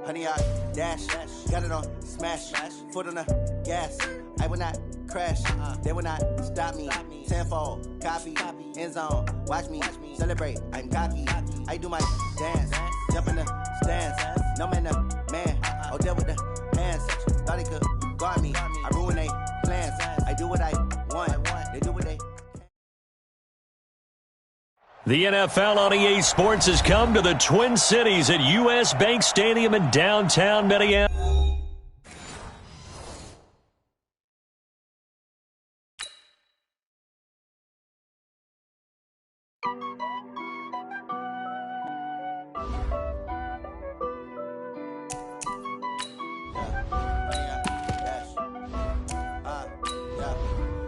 honey, I dash, got it on smash, foot on the gas. I will not crash, they will not stop me. Tenfold, copy, end zone, watch me celebrate. I'm cocky, I do my dance, jump in the stands. No man, the man, oh, deal with the hands. Thought he could guard me, I ruin they plans. I do what I want, they do what they. The NFL on EA Sports has come to the Twin Cities at U.S. Bank Stadium in downtown Minneapolis.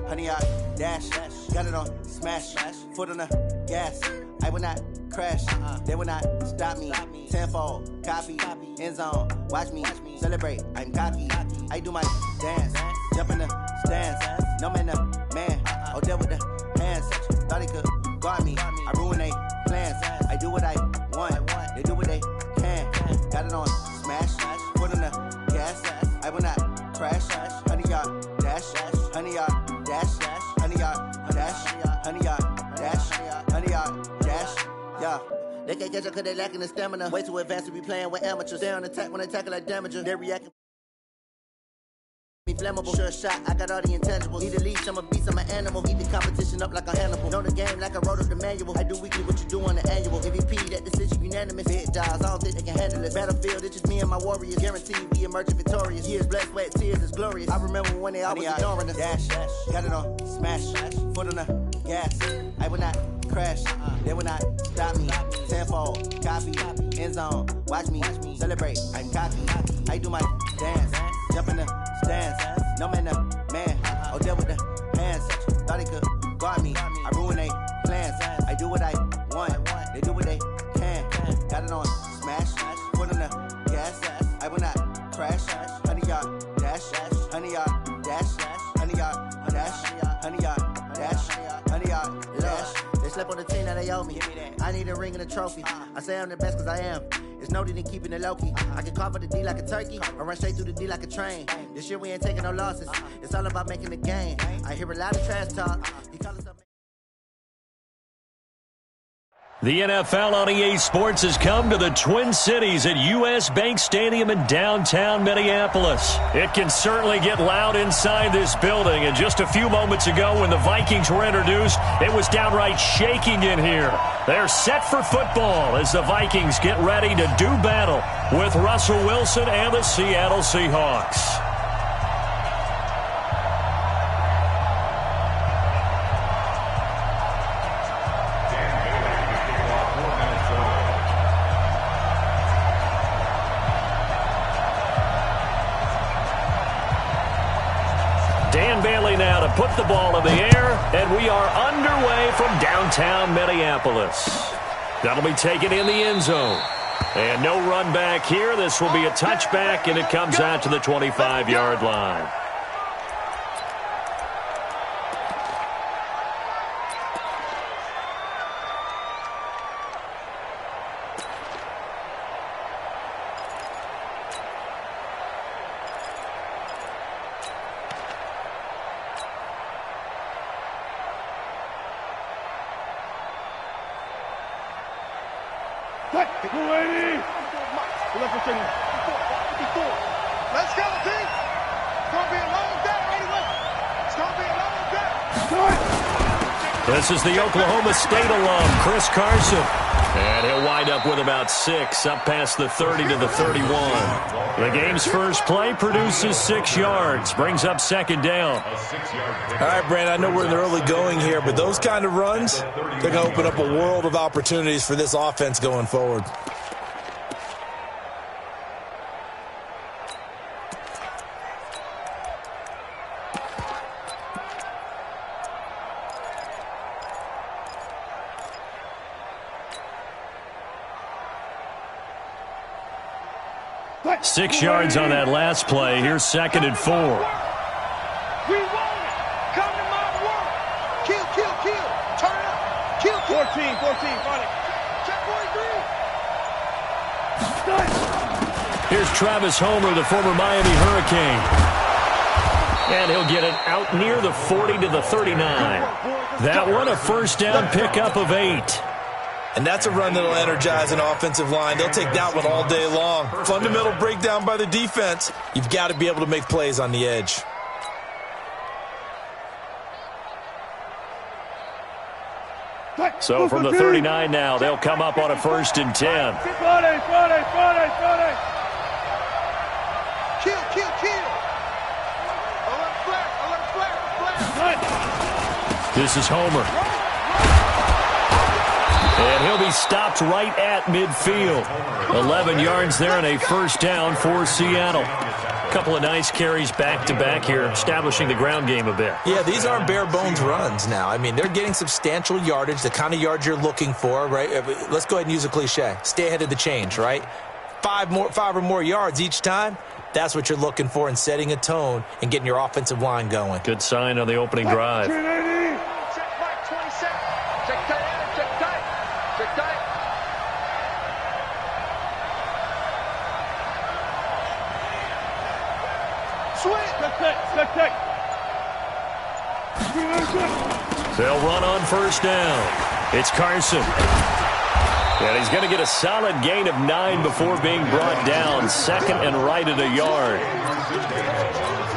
Honey, I dash, got it on smash, foot on the gas. I will not crash, they will not stop me. Tenfold, copy, end zone, watch me celebrate. I'm cocky, I do my dance, jump in the stands. No man, the man, oh, deal with the hands. Thought he could guard me, I ruin they plans. I do what I want, they do what they can. Got it on smash, foot on the gas. I will not crash, honey, y'all dash, honey, y'all dash, honey, y'all dash, honey, y'all dash, honey, y'all dash, yeah. They can't catch up cause they lacking the stamina. Way too advanced to be playing with amateurs. Stay on attack when they tackle like damager. They reacting flammable. Sure shot, I got all the intangibles. Need a leash, I'm a beast, I'm an animal. Eat the competition up like a Hannibal. Know the game like I wrote up the manual. I do weekly what you do on the annual. MVP, that decision unanimous. Big dials, I don't think they can handle it. Battlefield, it's just me and my warriors. Guaranteed we emerging victorious. Years, blood, sweat, tears, is glorious. I remember when they always ignoring us. Dash, got it on smash, foot on the gas. I will not crash, they will not stop me. Tenfold, copy, end zone, watch me celebrate. I'm cocky, I do my dance, jump in the stands. No man, the man, oh, deal with the hands. Thought he could guard me, I ruin they plans. I do what I want, they do what they can. Got it on smash, foot on the gas. I will not crash, honey, y'all dash, honey, y'all dash, honey, y'all dash, honey, y'all dash, honey, y'all dash. They slept on the team that they owe me. I need a ring and a trophy. I say I'm the best cause I am. It's no need in keeping it low-key. I can carve up the D like a turkey or run straight through the D like a train. This year we ain't taking no losses. It's all about making the game. I hear a lot of trash talk. The NFL on EA Sports has come to the Twin Cities at U.S. Bank Stadium in downtown Minneapolis. It can certainly get loud inside this building, and just a few moments ago when the Vikings were introduced, it was downright shaking in here. They're set for football as the Vikings get ready to do battle with Russell Wilson and the Seattle Seahawks. Now to put the ball in the air, and we are underway from downtown Minneapolis. That'll be taken in the end zone. And no run back here. This will be a touchback, and it comes out to the 25-yard line. Let's go, team. It's going to be a long day, anyway. It's going to be a long day. This is the Oklahoma State alum, Chris Carson. And he'll wind up with about 6, up past the 30 to the 31. The game's first play produces 6 yards, brings up second down. All right, Brandon, I know we're in the early going here, but those kind of runs, they're going to open up a world of opportunities for this offense going forward. Six yards on that last play. Here's second and 4. We want it. Come to my work. Kill, kill, kill. Turn it up. Kill, kill. 14, run it. Check 43. Here's Travis Homer, the former Miami Hurricane. And he'll get it out near the 40 to the 39. That one a first down pickup of 8. And that's a run that'll energize an offensive line. They'll take that one all day long. Fundamental breakdown by the defense. You've got to be able to make plays on the edge. So from the 39 now, they'll come up on a 1st and 10. Kill. Alert flag. This is Homer. And he'll be stopped right at midfield. 11 yards there and a first down for Seattle. Couple of nice carries back-to-back here, establishing the ground game a bit. Yeah, these aren't bare-bones runs now. I mean, they're getting substantial yardage, the kind of yards you're looking for, right? Let's go ahead and use a cliche. Stay ahead of the change, right? 5 or more yards each time. That's what you're looking for in setting a tone and getting your offensive line going. Good sign on the opening drive. Check right, 27. Check tight. Check tight. Swing. Check. They'll run on first down. It's Carson. And he's going to get a solid gain of 9 before being brought down. 2nd and right at a yard.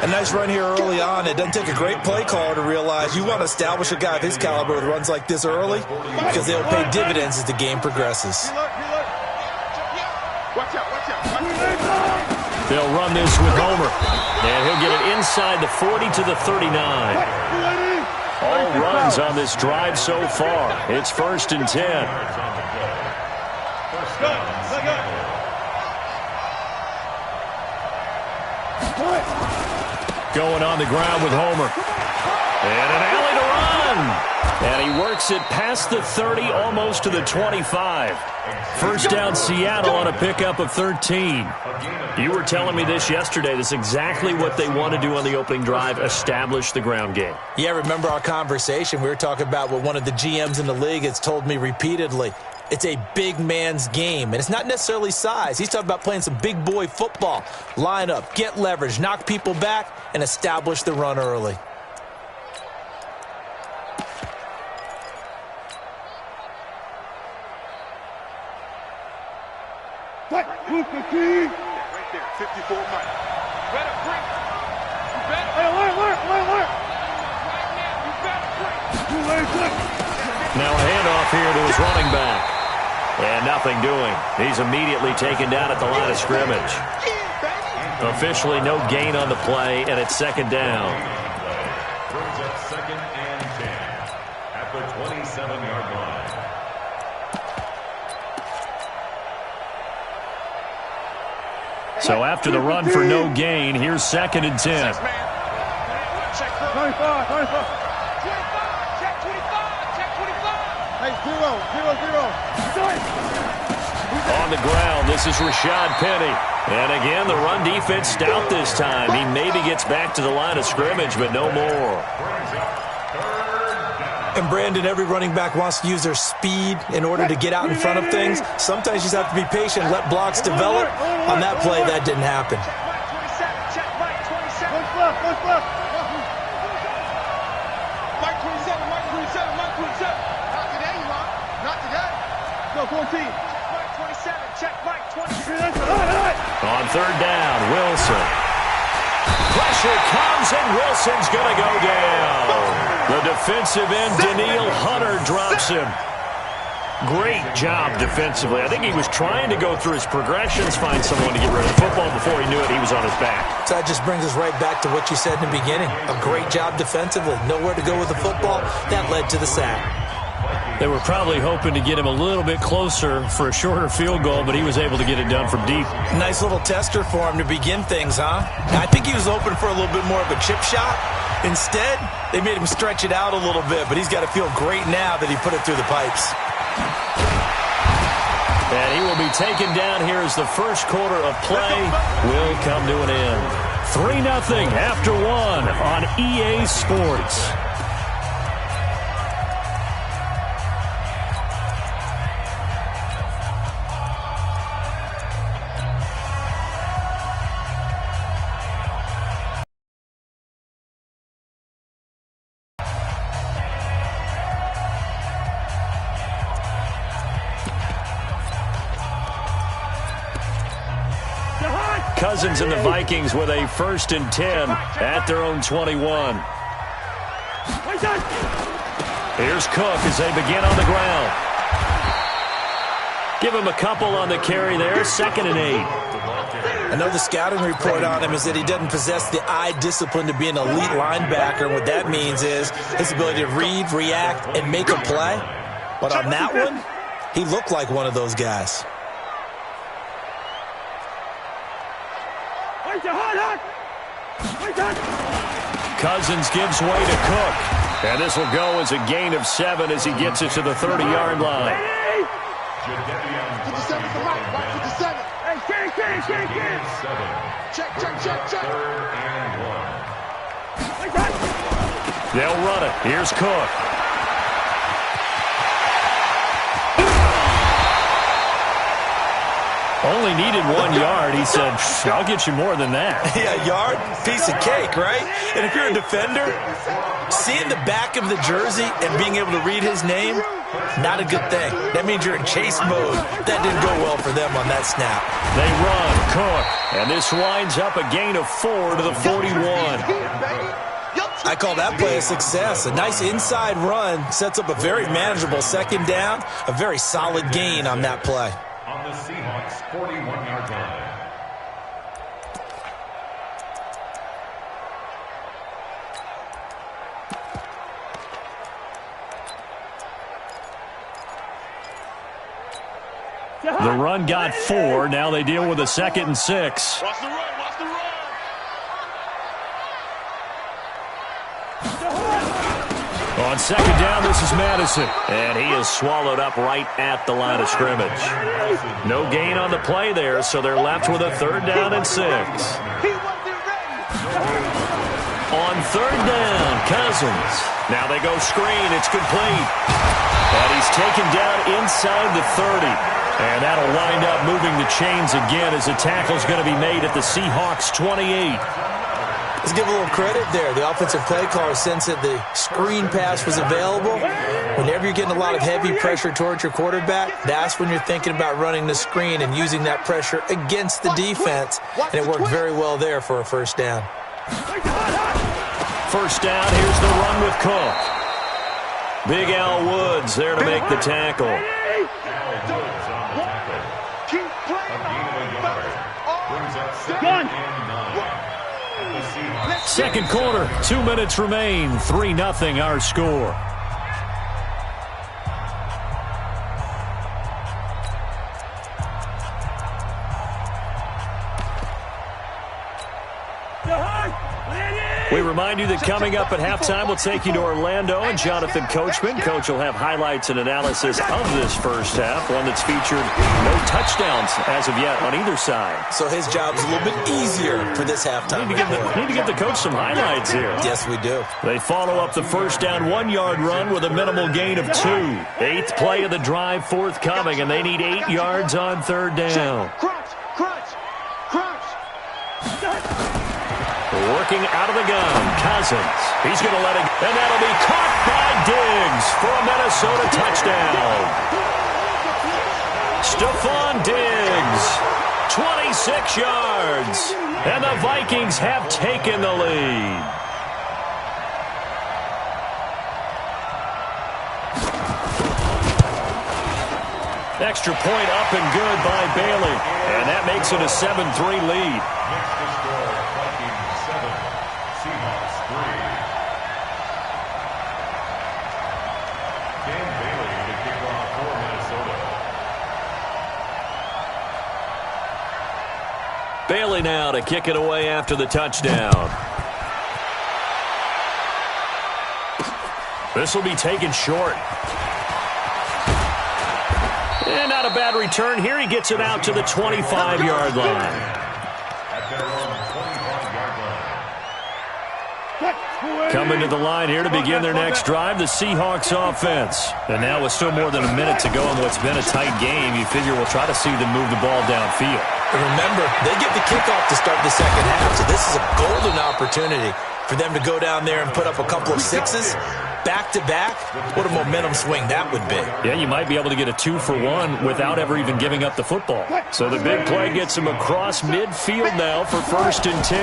A nice run here early on. It doesn't take a great play caller to realize you want to establish a guy of his caliber with runs like this early because they'll pay dividends as the game progresses. Watch out. They'll run this with Homer. And he'll get it inside the 40 to the 39. All runs on this drive so far. It's 1st and 10. Going on the ground with Homer. And an alley to run. And he works it past the 30, almost to the 25. First down Seattle on a pickup of 13. You were telling me this yesterday. This is exactly what they want to do on the opening drive, establish the ground game. Yeah, remember our conversation? We were talking about what one of the GMs in the league has told me repeatedly. It's a big man's game, and it's not necessarily size. He's talking about playing some big boy football. Line up, get leverage, knock people back, and establish the run early. Right there, 54 Mike. Better break. You better. Hey, alert. Right now, you better break. Now a handoff here to his running back. And nothing doing. He's immediately taken down at the line of scrimmage. Officially no gain on the play, and it's 2nd down. Brings up 2nd and 10 at the 27-yard line. So after the run for no gain, here's 2nd and 10. Check 25. Check 25. Hey, 0. On the ground, this is Rashad Penny. And again, the run defense stout this time. He maybe gets back to the line of scrimmage, but no more. And Brandon, every running back wants to use their speed in order to get out in front of things. Sometimes you just have to be patient, let blocks develop. On that play, that didn't happen. Check right, 27. Mike 27. Not today, you are. Not today. Go, 14. Mike 27. Check Mike 27. On 3rd down, Wilson. Pressure comes, and Wilson's going to go down. The defensive end, Daniil Hunter, drops him. Great job defensively. I think he was trying to go through his progressions, find someone to get rid of the football. Before he knew it, he was on his back. So that just brings us right back to what you said in the beginning. A great job defensively. Nowhere to go with the football. That led to the sack. They were probably hoping to get him a little bit closer for a shorter field goal, but he was able to get it done from deep. Nice little tester for him to begin things, huh? I think he was hoping for a little bit more of a chip shot. Instead, they made him stretch it out a little bit, but he's got to feel great now that he put it through the pipes. And he will be taken down here as the first quarter of play will come to an end. 3-0 after 1 on EA Sports. Cousins and the Vikings with a 1st and 10 at their own 21. Here's Cook as they begin on the ground. Give him a couple on the carry there, 2nd and 8. I know the scouting report on him is that he doesn't possess the eye discipline to be an elite linebacker. What that means is his ability to read, react, and make a play. But on that one, he looked like one of those guys. Cousins gives way to Cook. And this will go as a gain of 7 as he gets it to the 30-yard line. 57 to Mike. Watch 57. Hey, check. Check. 3rd and 1. They'll run it. Here's Cook. Only needed 1 yard. He said, I'll get you more than that. Yeah, yard, piece of cake, right? And if you're a defender, seeing the back of the jersey and being able to read his name, not a good thing. That means you're in chase mode. That didn't go well for them on that snap. They run, Cook, and this winds up a gain of 4 to the 41. I call that play a success. A nice inside run sets up a very manageable 2nd down, a very solid gain on that play. On the Seahawks 41-yard line. The run got 4. Now they deal with a 2nd and 6. Watch the run. On 2nd down, this is Madison. And he is swallowed up right at the line of scrimmage. No gain on the play there, so they're left with a 3rd down and 6. On 3rd down, Cousins. Now they go screen. It's complete. And he's taken down inside the 30. And that'll wind up moving the chains again as the tackle's going to be made at the Seahawks 28. Let's give a little credit there. The offensive play caller sensed that the screen pass was available. Whenever you're getting a lot of heavy pressure towards your quarterback, that's when you're thinking about running the screen and using that pressure against the defense. And it worked very well there for a 1st down. 1st down, here's the run with Cook. Big Al Woods there to make the tackle. Keep playing. Brings up 2nd and 9. 2nd quarter, 2 minutes remain. 3-0 our score. We remind you that coming up at halftime, we'll take you to Orlando and Jonathan Coachman. Coach will have highlights and analysis of this 1st half, one that's featured no touchdowns as of yet on either side. So his job's a little bit easier for this halftime. Need to give the coach some highlights here. Yes, we do. They follow up the 1st down 1-yard run with a minimal gain of 2. 8th play of the drive forthcoming, and they need 8 yards on 3rd down. Crunch. Working out of the gun, Cousins. He's going to let it, and that'll be caught by Diggs for a Minnesota touchdown. Stephon Diggs, 26 yards, and the Vikings have taken the lead. Extra point up and good by Bailey, and that makes it a 7-3 lead. Bailey now to kick it away after the touchdown. This will be taken short. And not a bad return here. He gets it out to the 25-yard line. Coming to the line here to begin their next drive, the Seahawks offense. And now with still more than a minute to go in what's been a tight game, you figure we'll try to see them move the ball downfield. And remember, they get the kickoff to start the 2nd half, so this is a golden opportunity. For them to go down there and put up a couple of sixes back-to-back, what a momentum swing that would be. Yeah, you might be able to get a 2-for-1 without ever even giving up the football. So the big play gets him across midfield now for 1st and 10.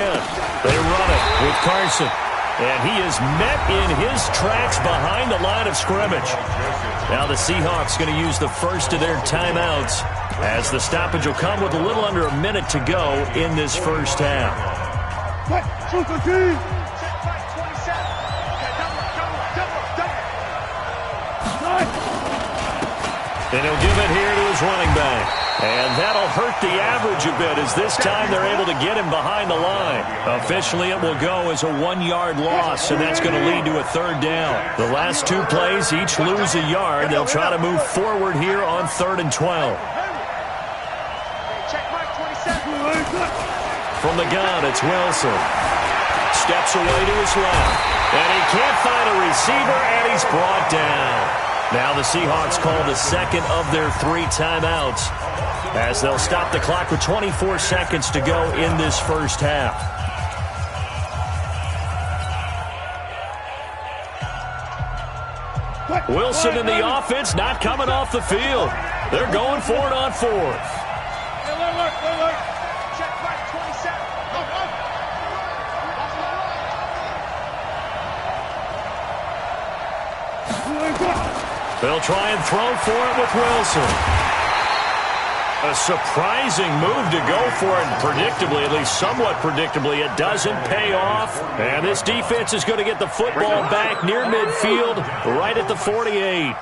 They run it with Carson. And he is met in his tracks behind the line of scrimmage. Now the Seahawks going to use the first of their timeouts as the stoppage will come with a little under a minute to go in this first half. And he'll give it here to his running back. And that'll hurt the average a bit as this time they're able to get him behind the line. Officially, it will go as a 1-yard loss, and that's going to lead to a 3rd down. The last 2 plays each lose a yard. They'll try to move forward here on 3rd and 12. From the gun, it's Wilson. Steps away to his left. And he can't find a receiver, and he's brought down. Now the Seahawks call the second of their 3 timeouts as they'll stop the clock with 24 seconds to go in this first half. Wilson in the offense not coming off the field. They're going for it on 4th. They'll try and throw for it with Wilson. A surprising move to go for it, and predictably, at least somewhat predictably, it doesn't pay off. And this defense is going to get the football back near midfield, right at the 48.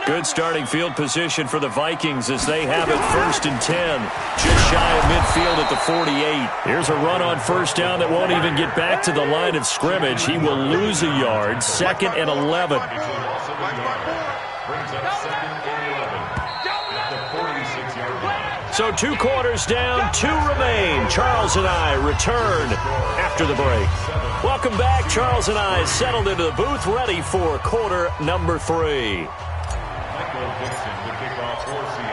Good starting field position for the Vikings as they have it 1st and 10, just shy of midfield at the 48. Here's a run on 1st down that won't even get back to the line of scrimmage. He will lose a yard, 2nd and 11. So 2 quarters down, 2 remain. Charles and I return after the break. Welcome back. Charles and I settled into the booth, ready for quarter number 3.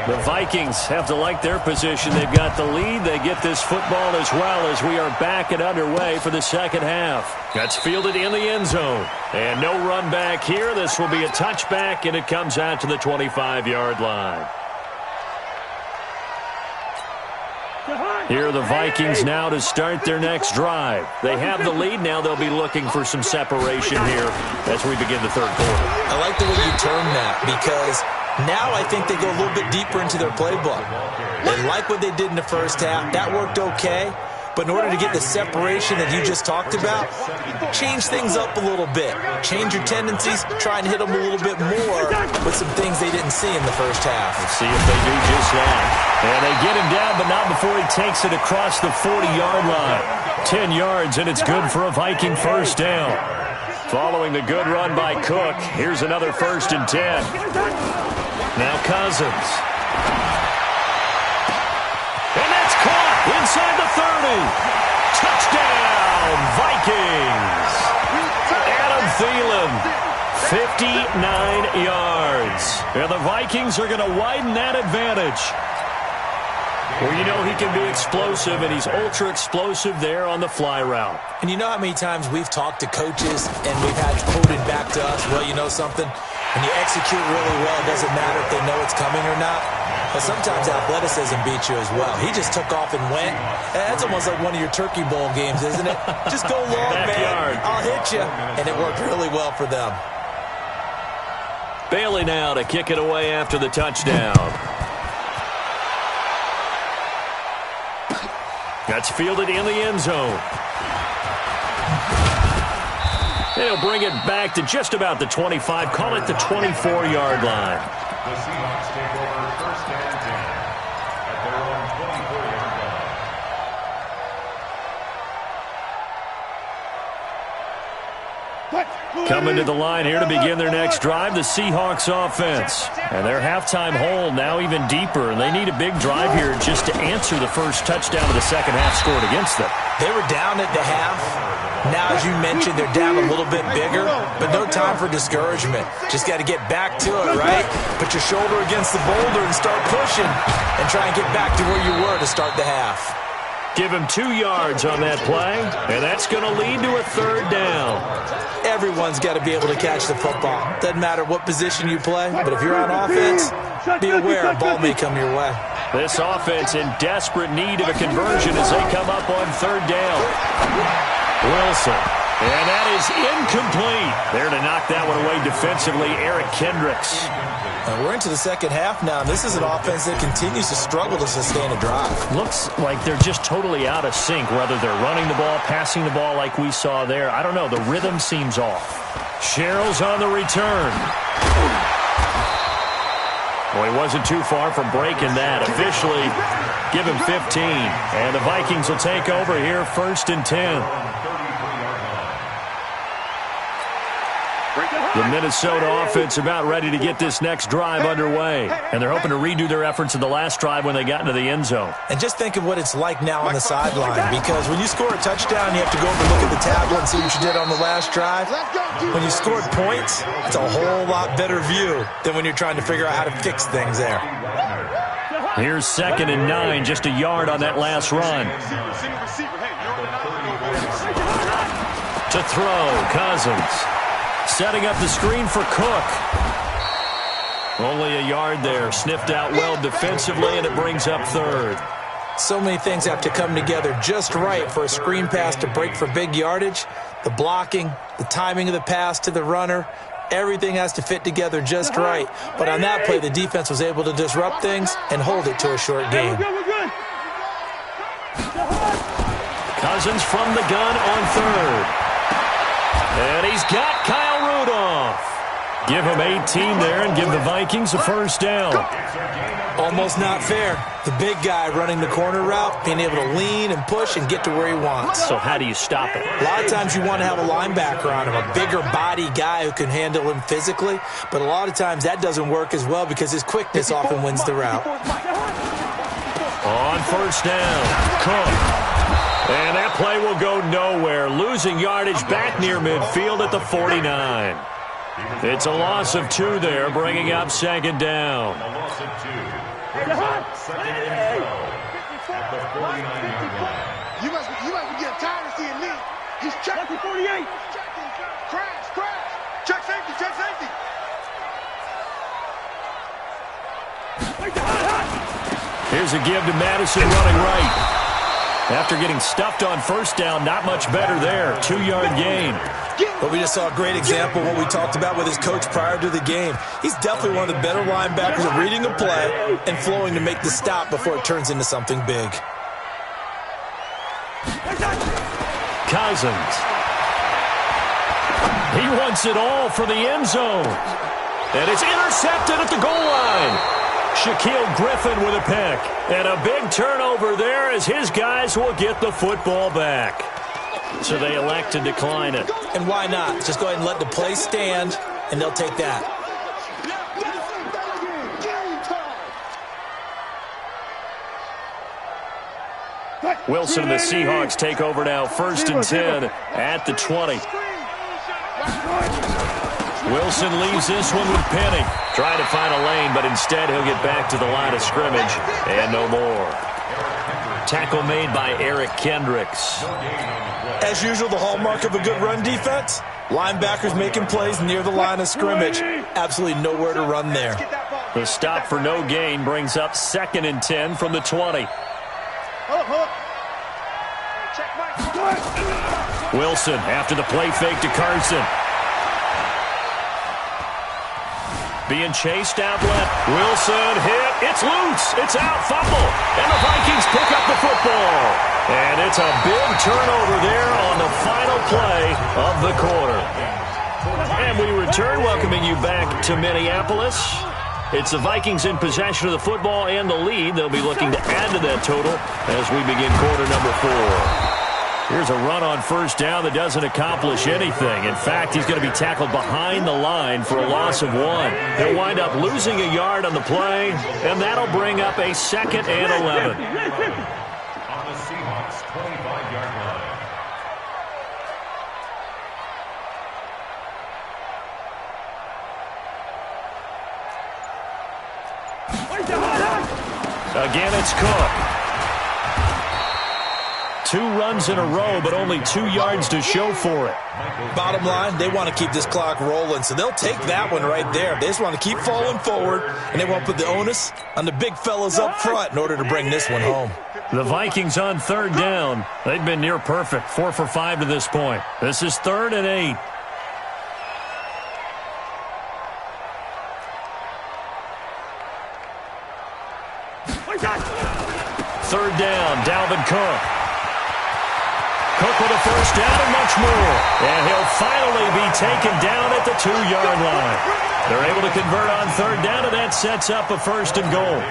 The Vikings have to like their position. They've got the lead. They get this football as well as we are back and underway for the second half. That's fielded in the end zone. And no run back here. This will be a touchback, and it comes out to the 25-yard line. Here are the Vikings now to start their next drive. They have the lead. Now they'll be looking for some separation here as we begin the 3rd quarter. I like the way you term that because now I think they go a little bit deeper into their playbook. They like what they did in the first half. That worked okay. But in order to get the separation that you just talked about, change things up a little bit. Change your tendencies, try and hit them a little bit more with some things they didn't see in the first half. Let's see if they do just that. And they get him down, but not before he takes it across the 40-yard line. 10 yards, and it's good for a Viking 1st down. Following the good run by Cook, here's another 1st and 10. Now Cousins. And that's caught inside the 30. Touchdown, Vikings. Adam Thielen, 59 yards. And the Vikings are going to widen that advantage. Well, you know he can be explosive, and he's ultra-explosive there on the fly route. And you know how many times we've talked to coaches and we've had quoted back to us, well, you know something? When you execute really well, it doesn't matter if they know it's coming or not. But sometimes athleticism beats you as well. He just took off and went. That's almost like one of your Turkey Bowl games, isn't it? Just go long, man. I'll hit you. And it worked really well for them. Bailey now to kick it away after the touchdown. That's fielded in the end zone. They'll bring it back to just about the 25. Call it the 24-yard line. The Seahawks take over 1st and 10 at their own 24-yard line. Coming to the line here to begin their next drive, the Seahawks offense. And their halftime hold now even deeper, and they need a big drive here just to answer the first touchdown of the second half scored against them. They were down at the half. Now, as you mentioned, they're down a little bit bigger, but no time for discouragement. Just got to get back to it, right? Put your shoulder against the boulder and start pushing and try and get back to where you were to start the half. Give him 2 yards on that play, and that's going to lead to a 3rd down. Everyone's got to be able to catch the football. Doesn't matter what position you play, but if you're on offense, be aware a ball may come your way. This offense in desperate need of a conversion as they come up on 3rd down. Wilson. And that is incomplete. There to knock that one away defensively, Eric Kendricks. We're into the second half now. This is an offense that continues to struggle to sustain a drive. Looks like they're just totally out of sync, whether they're running the ball, passing the ball like we saw there. I don't know. The rhythm seems off. Sherrill's on the return. Well, he wasn't too far from breaking that. Officially, give him 15. And the Vikings will take over here 1st and 10. The Minnesota offense about ready to get this next drive underway. And they're hoping to redo their efforts in the last drive when they got into the end zone. And just think of what it's like now on the sideline. Because when you score a touchdown, you have to go over and look at the tablet and see what you did on the last drive. When you scored points, it's a whole lot better view than when you're trying to figure out how to fix things there. Here's 2nd and 9, just a yard on that last run. To throw, Cousins. Setting up the screen for Cook. Only a yard there. Sniffed out well defensively, and it brings up 3rd. So many things have to come together just right for a screen pass to break for big yardage. The blocking, the timing of the pass to the runner, everything has to fit together just right. But on that play, the defense was able to disrupt things and hold it to a short gain. Cousins from the gun on 3rd. And he's got Kyle Rudolph. Give him 18 there and give the Vikings a 1st down. Almost not fair. The big guy running the corner route, being able to lean and push and get to where he wants. So how do you stop it? A lot of times you want to have a linebacker on him, a bigger body guy who can handle him physically. But a lot of times that doesn't work as well because his quickness often wins the route. On 1st down, Cook. And that play will go nowhere. Losing yardage back near midfield at the 49. It's a loss of 2 there, bringing up 2nd down. A loss of 2. Brings up 2nd and 12 at the 49-yard line. You must be getting tired of seeing me. He's checking 48. Crash. Check safety. Here's a give to Madison running right. After getting stuffed on 1st down, not much better there. 2-yard gain. But we just saw a great example of what we talked about with his coach prior to the game. He's definitely one of the better linebackers at reading a play and flowing to make the stop before it turns into something big. Cousins. He wants it all for the end zone. And it's intercepted at the goal line. Shaquille Griffin with a pick. And a big turnover there as his guys will get the football back. So they elect to decline it. And why not? Just go ahead and let the play stand, and they'll take that. Wilson and the Seahawks take over now 1st and 10 at the 20. Wilson leaves this one with Penny. Trying to find a lane, but instead he'll get back to the line of scrimmage. And no more. Tackle made by Eric Kendricks. As usual, the hallmark of a good run defense, linebackers making plays near the line of scrimmage. Absolutely nowhere to run there. The stop for no gain brings up 2nd and 10 from the 20. Wilson after the play fake to Carson. Being chased outlet. Wilson hit. It's loose. It's out. Fumble. And the Vikings pick up the football. And it's a big turnover there on the final play of the quarter. And we return, welcoming you back to Minneapolis. It's the Vikings in possession of the football and the lead. They'll be looking to add to that total as we begin quarter number 4. Here's a run on 1st down that doesn't accomplish anything. In fact, he's going to be tackled behind the line for a loss of 1. He'll wind up losing a yard on the play, and that'll bring up a 2nd and 11. On the Seahawks 25-yard line. Again, it's Cook. 2 runs in a row, but only 2 yards to show for it. Bottom line, they want to keep this clock rolling, so they'll take that one right there. They just want to keep falling forward, and they want to put the onus on the big fellas up front in order to bring this one home. The Vikings on 3rd down. They've been near perfect, 4 for 5 to this point. This is 3rd and 8. Third down, Dalvin Cook. Cook with a first down and much more. And he'll finally be taken down at the 2-yard line. They're able to convert on 3rd down, and that sets up a 1st and goal.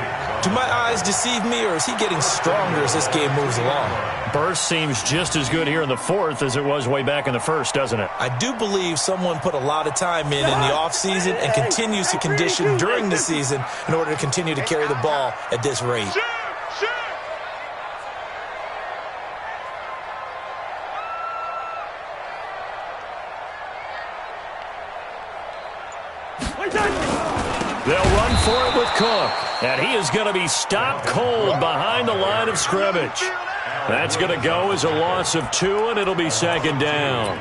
Do my eyes deceive me, or is he getting stronger as this game moves along? Burst seems just as good here in the 4th as it was way back in the 1st, doesn't it? I do believe someone put a lot of time in the offseason and continues to condition during the season in order to continue to carry the ball at this rate. They'll run for it with Cook, and he is going to be stopped cold behind the line of scrimmage. That's going to go as a loss of 2, and it'll be 2nd down.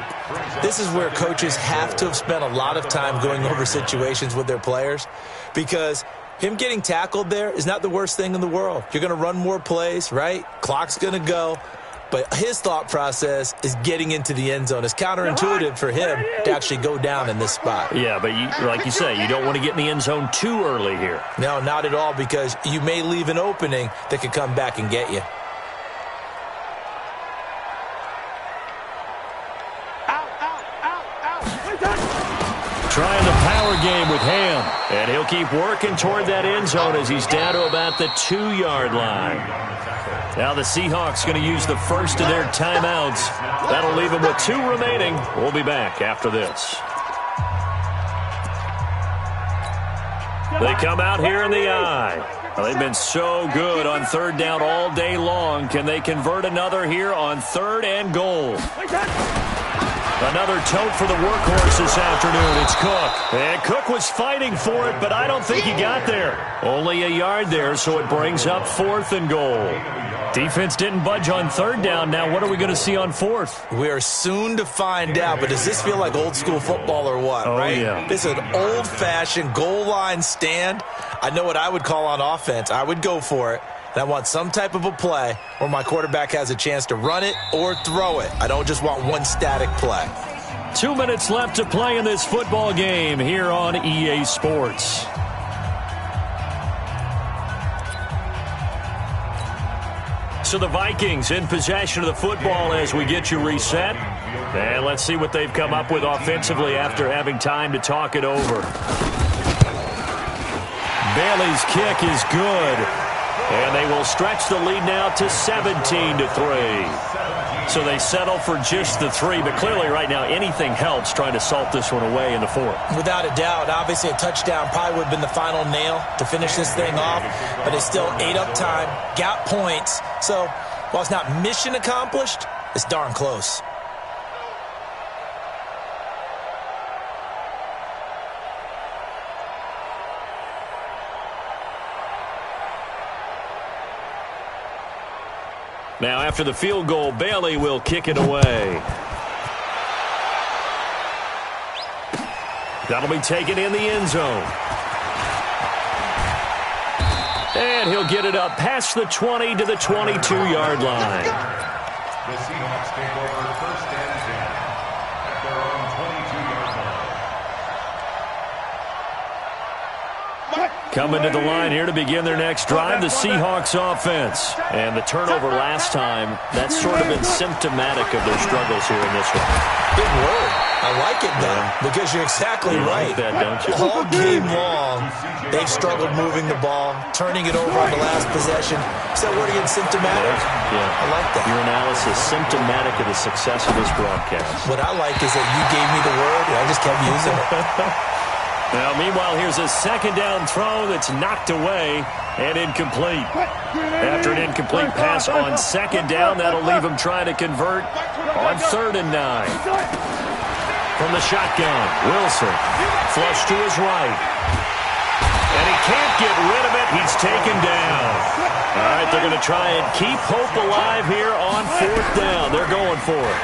This is where coaches have to have spent a lot of time going over situations with their players, because him getting tackled there is not the worst thing in the world. You're going to run more plays, right? Clock's going to go. But his thought process is getting into the end zone. It's counterintuitive for him to actually go down in this spot. Yeah, but like you say, you don't want to get in the end zone too early here. No, not at all, because you may leave an opening that could come back and get you. Trying the power game with Ham, and he'll keep working toward that end zone as he's down to about the 2-yard line. Now the Seahawks going to use the first of their timeouts. That'll leave them with 2 remaining. We'll be back after this. They come out here in the eye. Well, they've been so good on 3rd down all day long. Can they convert another here on 3rd and goal? Another tote for the workhorse this afternoon. It's Cook. And Cook was fighting for it, but I don't think he got there. Only a yard there, so it brings up 4th and goal. Defense didn't budge on 3rd down. Now what are we going to see on 4th? We are soon to find out, but does this feel like old school football or what, right? Yeah. This is an old-fashioned goal line stand. I know what I would call on offense. I would go for it. And I want some type of a play where my quarterback has a chance to run it or throw it. I don't just want one static play. 2 minutes left to play in this football game here on EA Sports. So the Vikings in possession of the football as we get you reset. And let's see what they've come up with offensively after having time to talk it over. Bailey's kick is good. And they will stretch the lead now to 17-3. So they settle for just the 3, but clearly right now anything helps trying to salt this one away in the 4th. Without a doubt, obviously a touchdown probably would have been the final nail to finish this thing off, but it's still ate up time, got points. So while it's not mission accomplished, it's darn close. Now, after the field goal, Bailey will kick it away. That'll be taken in the end zone. And he'll get it up past the 20 to the 22-yard line. The Seahawks take over 1st and 10 at their own 22-yard line. Coming to the line here to begin their next drive, the Seahawks offense. And the turnover last time, that's sort of been symptomatic of their struggles here in this one. Good word. I like it, though, because you're exactly right. You like that, don't you? All game long, they've struggled moving the ball, turning it over on the last possession. Is that word again, symptomatic? Yeah. I like that. Your analysis, symptomatic of the success of this broadcast. What I like is that you gave me the word, and I just kept using it. Now, meanwhile, here's a 2nd down throw that's knocked away and incomplete. After an incomplete pass on 2nd down, that'll leave him trying to convert on 3rd and 9. From the shotgun, Wilson, flush to his right. And And he can't get rid of it. He's taken down. All right, they're going to try and keep hope alive here on 4th down. They're going for it.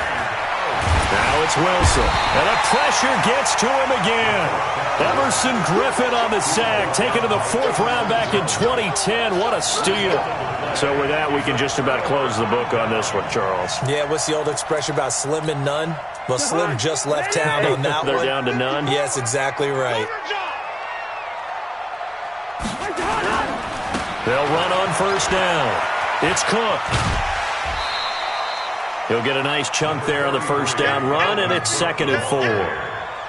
Now it's Wilson. And the pressure gets to him again. Emerson Griffin on the sack, taken to the 4th round back in 2010. What a steal. So with that, we can just about close the book on this one, Charles. Yeah, what's the old expression about slim and none? Well, Slim just left town on that They're one. down to none? Yes, exactly right. They'll run on 1st down. It's Cook. He'll get a nice chunk there on the 1st down run, and it's 2nd and 4.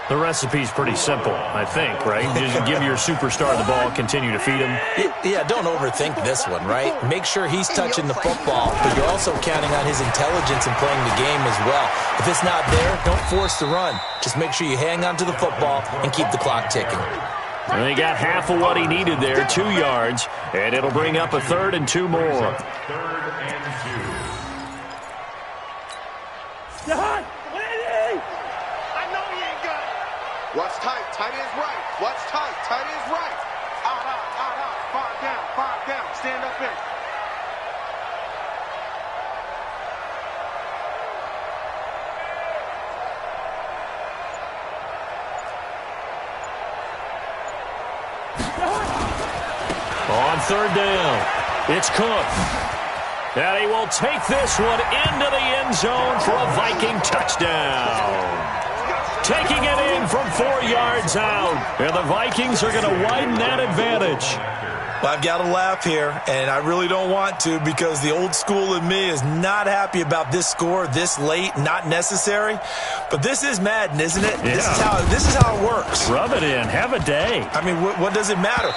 The recipe's pretty simple, I think, right? Just give your superstar the ball, continue to feed him. Yeah, don't overthink this one, right? Make sure he's touching the football, but you're also counting on his intelligence in playing the game as well. If it's not there, don't force the run. Just make sure you hang on to the football and keep the clock ticking. And he got half of what he needed there, 2 yards, and it'll bring up a 3rd and 2 more. 3rd and 2. I know he ain't got it. What's tight? Tight is right. What's tight? Tight is right. Out, out, out, out. 5 down. Stand up in. On 3rd down, it's Cook. And he will take this one into the end zone for a Viking touchdown. Taking it in from 4 yards out. And the Vikings are going to widen that advantage. Well, I've got to laugh here, and I really don't want to because the old school in me is not happy about this score this late, not necessary. But this is Madden, isn't it? Yeah. This is how it works. Rub it in. Have a day. I mean, what does it matter?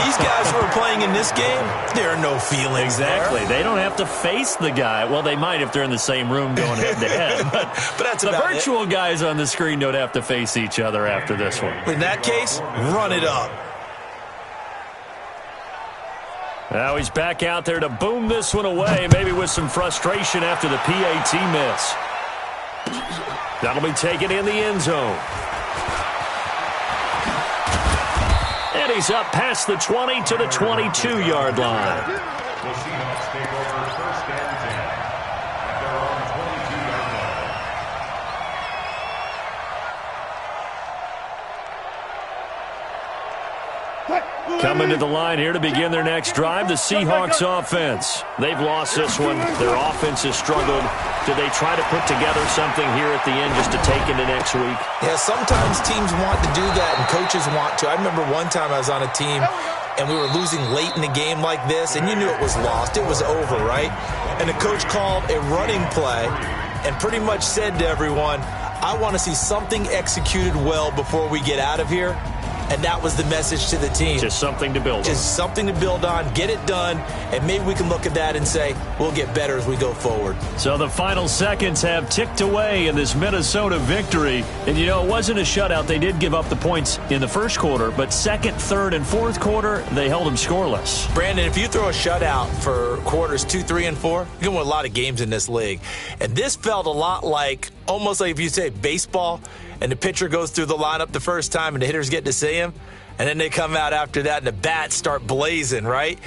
These guys who are playing in this game, there are no feelings Exactly. there. They don't have to face the guy. Well, they might if they're in the same room going head-to-head. But that's the about virtual guys on the screen don't have to face each other after this one. In that case, run it up. Now he's back out there to boom this one away, maybe with some frustration after the PAT miss. That'll be taken in the end zone. And he's up past the 20 to the 22-yard line. The Seahawks take over 1st and 10 at their own 22-yard line. Coming to the line here to begin their next drive, the Seahawks offense. They've lost this one. Their offense has struggled. Do they try to put together something here at the end just to take into next week? Yeah, sometimes teams want to do that and coaches want to. I remember one time I was on a team and we were losing late in the game like this, and you knew it was lost. It was over, right? And the coach called a running play and pretty much said to everyone, I want to see something executed well before we get out of here. And that was the message to the team. Just something to build on. Just something to build on, get it done, and maybe we can look at that and say, we'll get better as we go forward. So the final seconds have ticked away in this Minnesota victory. And, you know, it wasn't a shutout. They did give up the points in the first quarter, but 2nd, 3rd, and 4th quarter, they held them scoreless. Brandon, if you throw a shutout for quarters 2, 3, and 4, you're going to win a lot of games in this league. And this felt a lot like, almost like if you say baseball, and the pitcher goes through the lineup the first time and the hitters get to see him, and then they come out after that and the bats start blazing, right?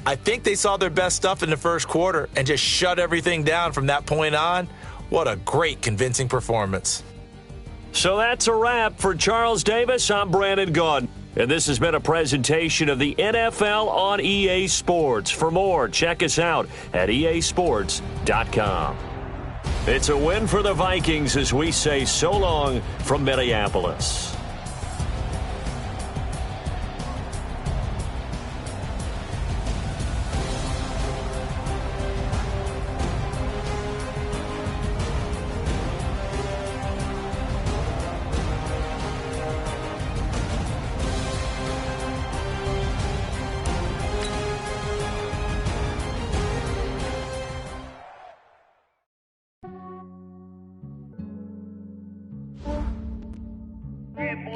I think they saw their best stuff in the first quarter and just shut everything down from that point on. What a great, convincing performance. So that's a wrap for Charles Davis. I'm Brandon Gaudin. And this has been a presentation of the NFL on EA Sports. For more, check us out at easports.com. It's a win for the Vikings as we say so long from Minneapolis.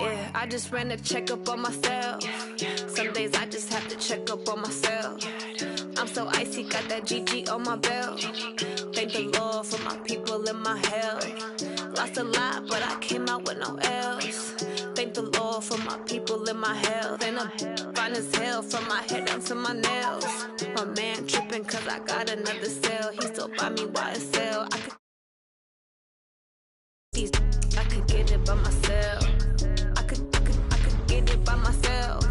Yeah, I just ran a checkup on myself. Some days I just have to check up on myself. I'm so icy, got that GG on my belt. Thank the Lord for my people and my health. Lost a lot, but I came out with no else. Thank the Lord for for my people in my health. And I'm fine as hell from my head down to my nails. My man tripping cause I got another cell. He still buy me YSL. I could get it by myself. I could get it by myself.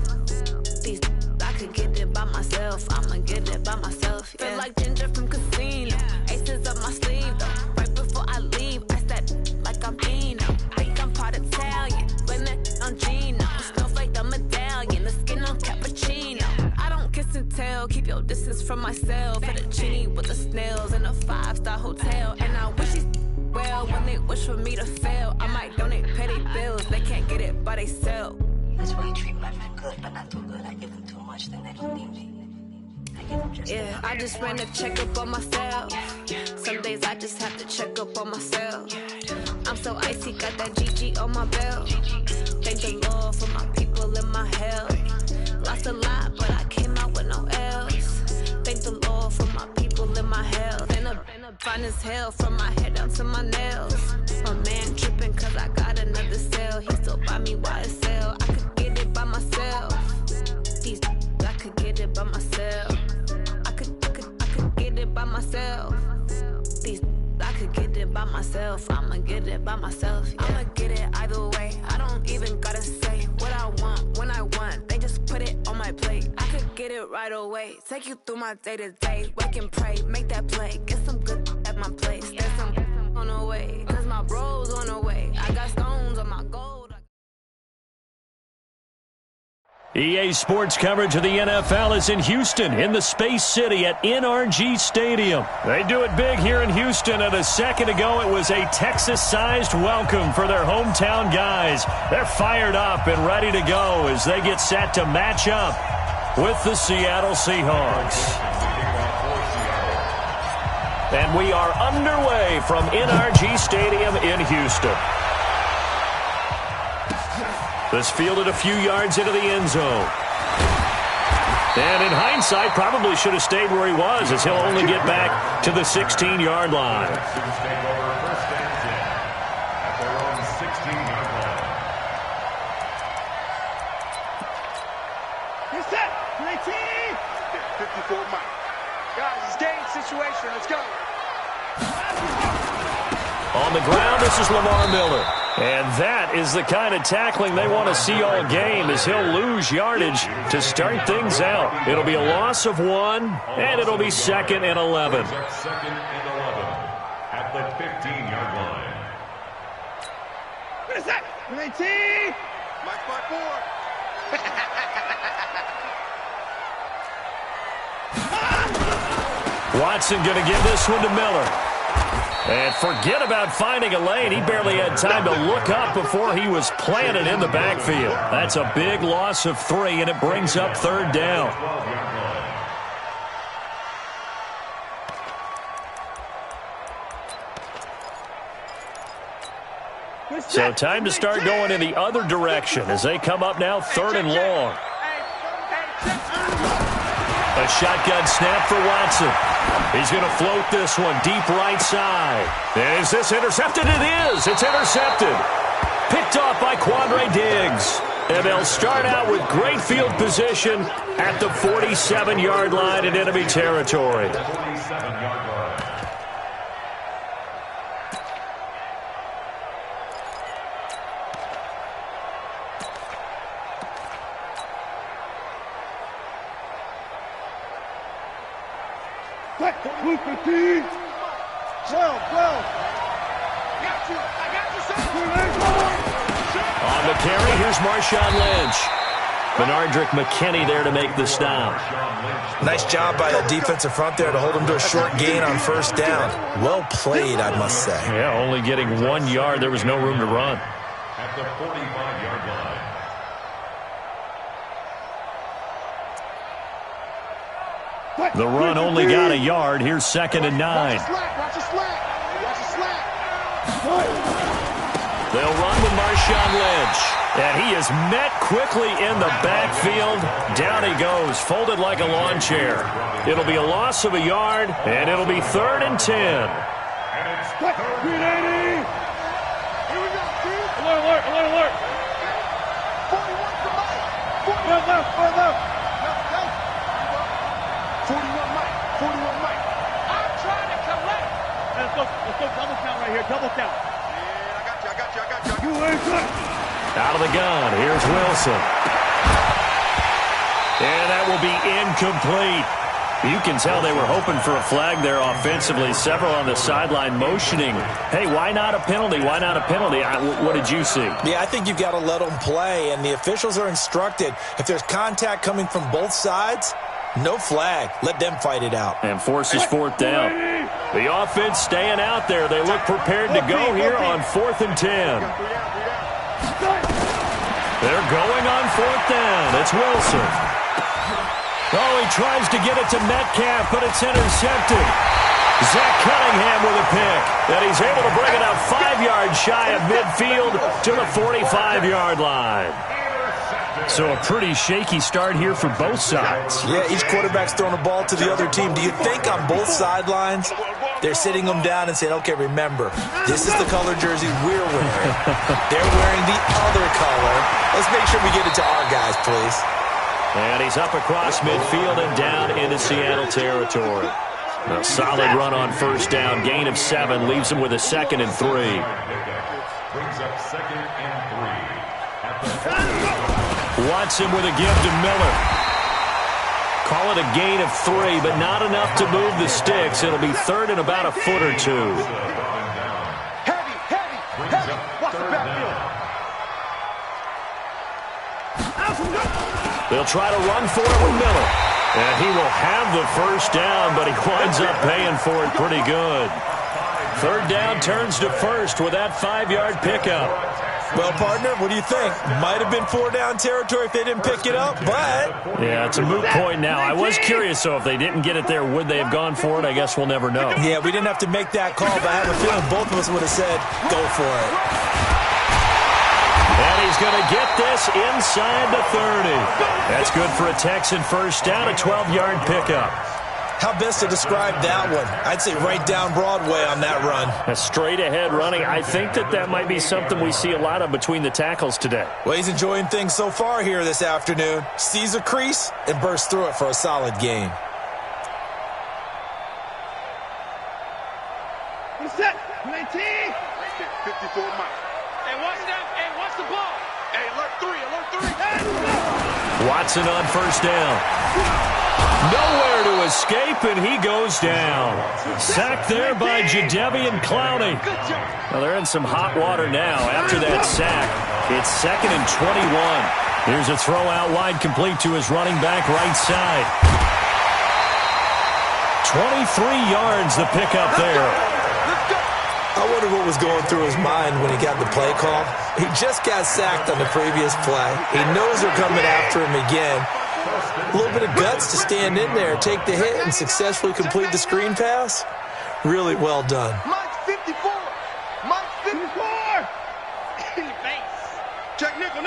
I could get it by myself. I'ma get it by myself. Yeah. Feel like Ginger from Casino. Aces up my sleeve though. Right before I leave, I said like I'm Dino. Think I'm part Italian. Blame it on Gino. Smells like the medallion. The skin on cappuccino. I don't kiss and tell. Keep your distance from myself. Fettuccine with the snails in a 5-star hotel. And I wish these well when they wish for me to fail. I might donate petty bills. They can't get it by they sell. That's why you treat my men good, but not too good. I give them too much, then they don't need me. I give them just yeah, I just ran a checkup on myself. Some days I just have to check up on myself. I'm so icy, got that GG on my belt. Thank the Lord for my people in my health. Lost a lot, but I came out with no else. Thank the Lord for my people in my health. And I'm fine as hell from my head down to my nails. My man tripping cause I got another cell. He still buy me YSL. I could get it by myself. I could get it by myself. I could get it by myself. I could get it by myself. I'ma get it by myself. Yeah. I'ma get it either way. I don't even gotta say what I want when I want. They just put it on my plate. I could get it right away. Take you through my day to day. Wake and pray, make that play. Get some good at my place. There's some on the way. Cause my bro's on the way. I got stones on my gold. EA Sports coverage of the NFL is in Houston, in the Space City at NRG Stadium. They do it big here in Houston, and a second ago it was a Texas-sized welcome for their hometown guys. They're fired up and ready to go as they get set to match up with the Seattle Seahawks. And we are underway from NRG Stadium in Houston. This fielded a few yards into the end zone. And in hindsight, probably should have stayed where he was, as he'll only get back to the 16-yard line. He's set. 19. 54 Mike. Guys, it's game situation. Let's go. On the ground, this is Lamar Miller. And that is the kind of tackling they want to see all game, as he'll lose yardage to start things out. It'll be a loss of 1, and it'll be 2nd and 11. 2nd and 11 at the 15-yard line. What is that? 19. Mike by 4. Watson going to give this one to Miller. And forget about finding a lane. He barely had time to look up before he was planted in the backfield. That's a big loss of 3, and it brings up 3rd down. So time to start going in the other direction as they come up now 3rd and long. A shotgun snap for Watson. He's going to float this one deep right side. And is this intercepted? It is. It's intercepted. Picked off by Quandre Diggs. And they'll start out with great field position at the 47-yard line in enemy territory. 47-yard line. Blue 15. 12. I got you, son. On the carry, here's Marshawn Lynch. Benardrick McKinney there to make the stop. Nice job by the defensive front there to hold him to a short gain on 1st down. Well played, I must say. Yeah, only getting 1 yard. There was no room to run. At the 45-yard line. The run only got a yard. Here's 2nd and 9. Watch a slack. They'll run with Marshawn Lynch. And he is met quickly in the backfield. Down he goes, folded like a lawn chair. It'll be a loss of a yard, and it'll be 3rd and 10. And it's 380. Here we go, Alert. 41 for Mike. 41 left. 41 Mike. 41 Mike. I'm trying to collect. Let's go double count right here. Double count. Yeah, I got you. You ain't good. Out of the gun, here's Wilson. And that will be incomplete. You can tell they were hoping for a flag there offensively. Several on the sideline motioning. Hey, why not a penalty? Why not a penalty? What did you see? Yeah, I think you've got to let them play, and the officials are instructed. If there's contact coming from both sides, no flag. Let them fight it out. And forces fourth down. The offense staying out there. They look prepared to go here on 4th and 10. They're going on 4th down. It's Wilson. Oh, he tries to get it to Metcalf, but it's intercepted. Zach Cunningham with a pick. And he's able to bring it up 5 yards shy of midfield to the 45-yard line. So a pretty shaky start here for both sides. Yeah, each quarterback's throwing a ball to the other team. Do you think on both sidelines they're sitting them down and saying, okay, remember, this is the color jersey we're wearing. They're wearing the other color. Let's make sure we get it to our guys, please. And he's up across midfield and down into Seattle territory. A solid run on first down. Gain of 7 leaves him with a 2nd and 3. Brings up 2nd and 3. Watson with a give to Miller. Call it a gain of 3, but not enough to move the sticks. It'll be 3rd and about a foot or 2. Heavy. Watch the backfield. They'll try to run for it with Miller. And he will have the first down, but he winds up paying for it pretty good. 3rd down turns to 1st with that 5-yard pickup. Well, partner, what do you think? Might have been 4-down territory if they didn't pick it up, but... Yeah, it's a moot point now. I was curious, though, if they didn't get it there, would they have gone for it? I guess we'll never know. Yeah, we didn't have to make that call, but I have a feeling both of us would have said, go for it. And he's going to get this inside the 30. That's good for a Texan first down, a 12-yard pickup. How best to describe that one? I'd say right down Broadway on that run. A straight-ahead running. I think that might be something we see a lot of between the tackles today. Well, he's enjoying things so far here this afternoon. Sees a crease and bursts through it for a solid gain. He's set. 19. 54 Mike. Hey, watch that. Hey, watch the ball. Hey, alert 3. Hey, Watson on first down. Nowhere to escape, and he goes down. Sacked there by Jadeveon Clowney. Well, they're in some hot water now. After that sack, it's 2nd and 21. Here's a throw out wide, complete to his running back right side. 23 yards the pickup there. I wonder what was going through his mind when he got the play call. He just got sacked on the previous play. He knows they're coming after him again. A little bit of guts to stand in there, take the hit, and successfully complete the screen pass. Really well done. Mike's 54. Mike's 54. Check nickel.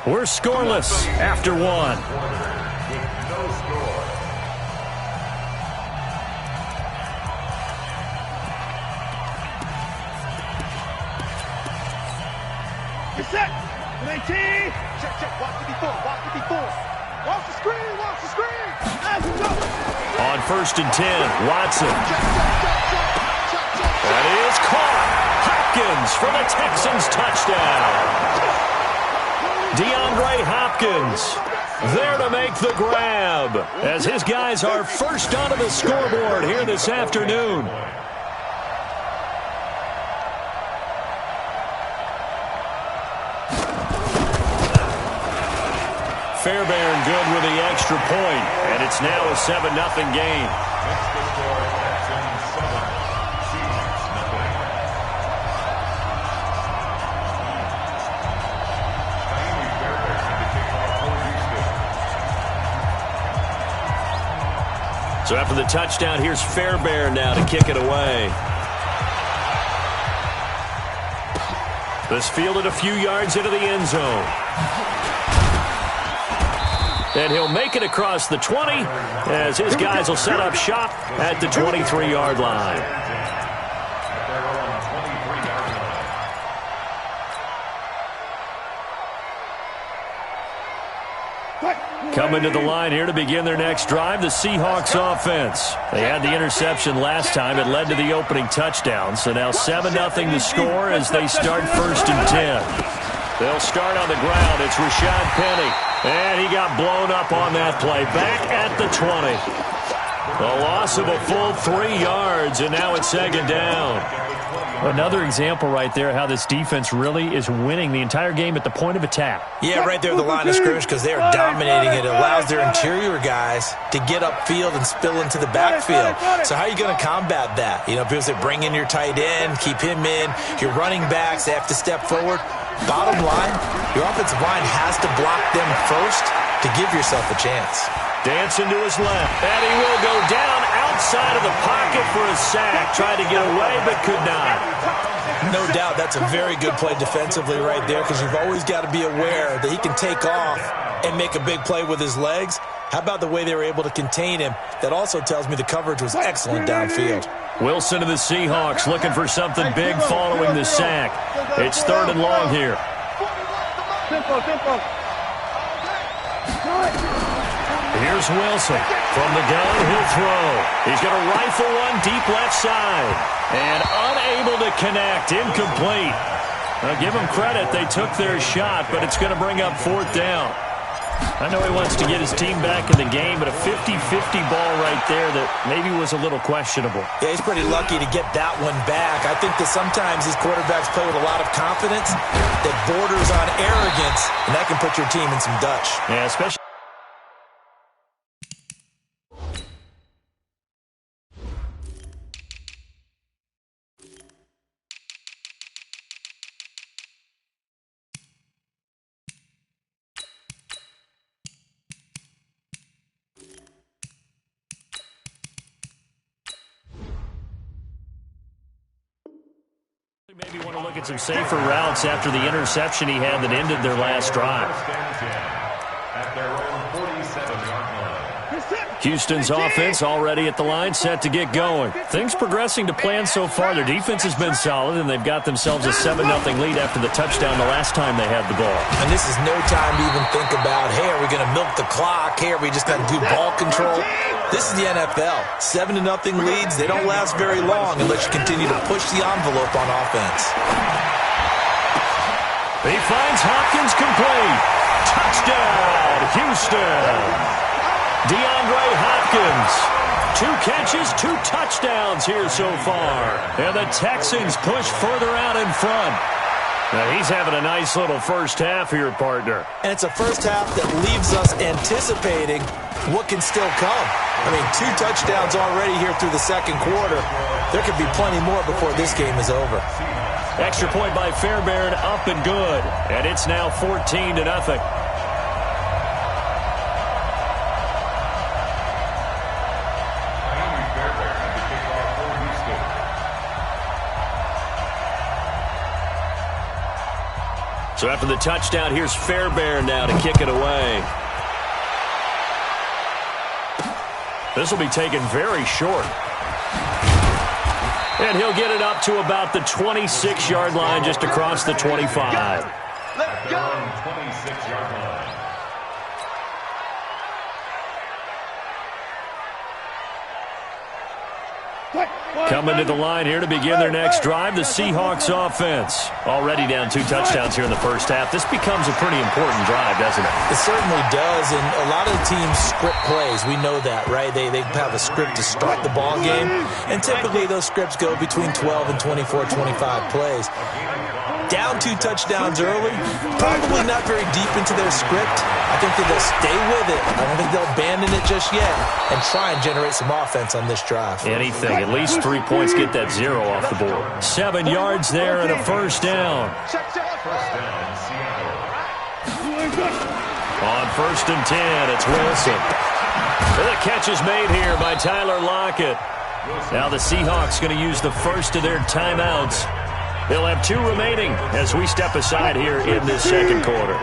We're scoreless after 1. No score. You're set. 19. Check. Watch 54. Watch the screen. On 1st and 10, Watson. That is caught. Hopkins for the Texans touchdown. DeAndre Hopkins there to make the grab as his guys are first onto the scoreboard here this afternoon. Fairbairn good with the extra point, and it's now a 7-0 game. So after the touchdown, here's Fairbairn now to kick it away. This fielded a few yards into the end zone. and he'll make it across the 20 as his guys will set up shop at the 23-yard line. Coming to the line here to begin their next drive, the Seahawks offense. They had the interception last time. It led to the opening touchdown. So now 7-0 the score as they start 1st and 10. They'll start on the ground. It's Rashad Penny. And he got blown up on that play. Back at the 20. A loss of a full 3 yards, and now it's 2nd down. Another example right there how this defense really is winning the entire game at the point of attack. Yeah, right there at the line of scrimmage because they are dominating it. It allows their interior guys to get upfield and spill into the backfield. So how are you going to combat that? You know, people say bring in your tight end, keep him in. Your running backs, they have to step forward. Bottom line, your offensive line has to block them first to give yourself a chance. Dancing to his left, and he will go down outside of the pocket for a sack. Tried to get away, but could not. No doubt that's a very good play defensively right there because you've always got to be aware that he can take off and make a big play with his legs. How about the way they were able to contain him? That also tells me the coverage was excellent downfield. Wilson of the Seahawks looking for something big following the sack. It's 3rd and long here. Here's Wilson. From the gun, he'll throw. He's going to rifle one deep left side. And unable to connect. Incomplete. Now, give them credit. They took their shot, but it's going to bring up 4th down. I know he wants to get his team back in the game, but a 50-50 ball right there that maybe was a little questionable. Yeah, he's pretty lucky to get that one back. I think that sometimes these quarterbacks play with a lot of confidence that borders on arrogance, and that can put your team in some Dutch. Yeah, especially. Maybe want to look at some safer routes after the interception he had that ended their last drive. At their own 47-yard line. Houston's offense already at the line, set to get going. Things progressing to plan so far. Their defense has been solid, and they've got themselves a 7-0 lead after the touchdown the last time they had the ball. And this is no time to even think about, hey, are we going to milk the clock? Hey, are we just going to do ball control? This is the NFL. 7-0 leads, they don't last very long unless you continue to push the envelope on offense. He finds Hopkins complete. Touchdown, Houston. DeAndre Hopkins. 2 catches, 2 touchdowns here so far. And the Texans push further out in front. Now he's having a nice little first half here, partner. And it's a first half that leaves us anticipating what can still come. I mean, 2 touchdowns already here through the second quarter. There could be plenty more before this game is over. Extra point by Fairbairn, up and good. And it's now 14-0. So after the touchdown, here's Fairbairn now to kick it away. This will be taken very short. And he'll get it up to about the 26-yard line, just across the 25. At their own 26-yard line. Coming to the line here to begin their next drive, the Seahawks offense. Already down 2 touchdowns here in the first half. This becomes a pretty important drive, doesn't it? It certainly does, and a lot of the teams script plays. We know that, right? They have a script to start the ball game, and typically those scripts go between 12 and 24, 25 plays. Down 2 touchdowns early, probably not very deep into their script. I think that they'll stay with it. I don't think they'll abandon it just yet and try and generate some offense on this drive. Anything. At least 3 points, get that 0 off the board. 7 yards there and a first down. On 1st and 10, it's Wilson. And the catch is made here by Tyler Lockett. Now the Seahawks going to use the first of their timeouts They'll have 2 remaining as we step aside here in this second quarter.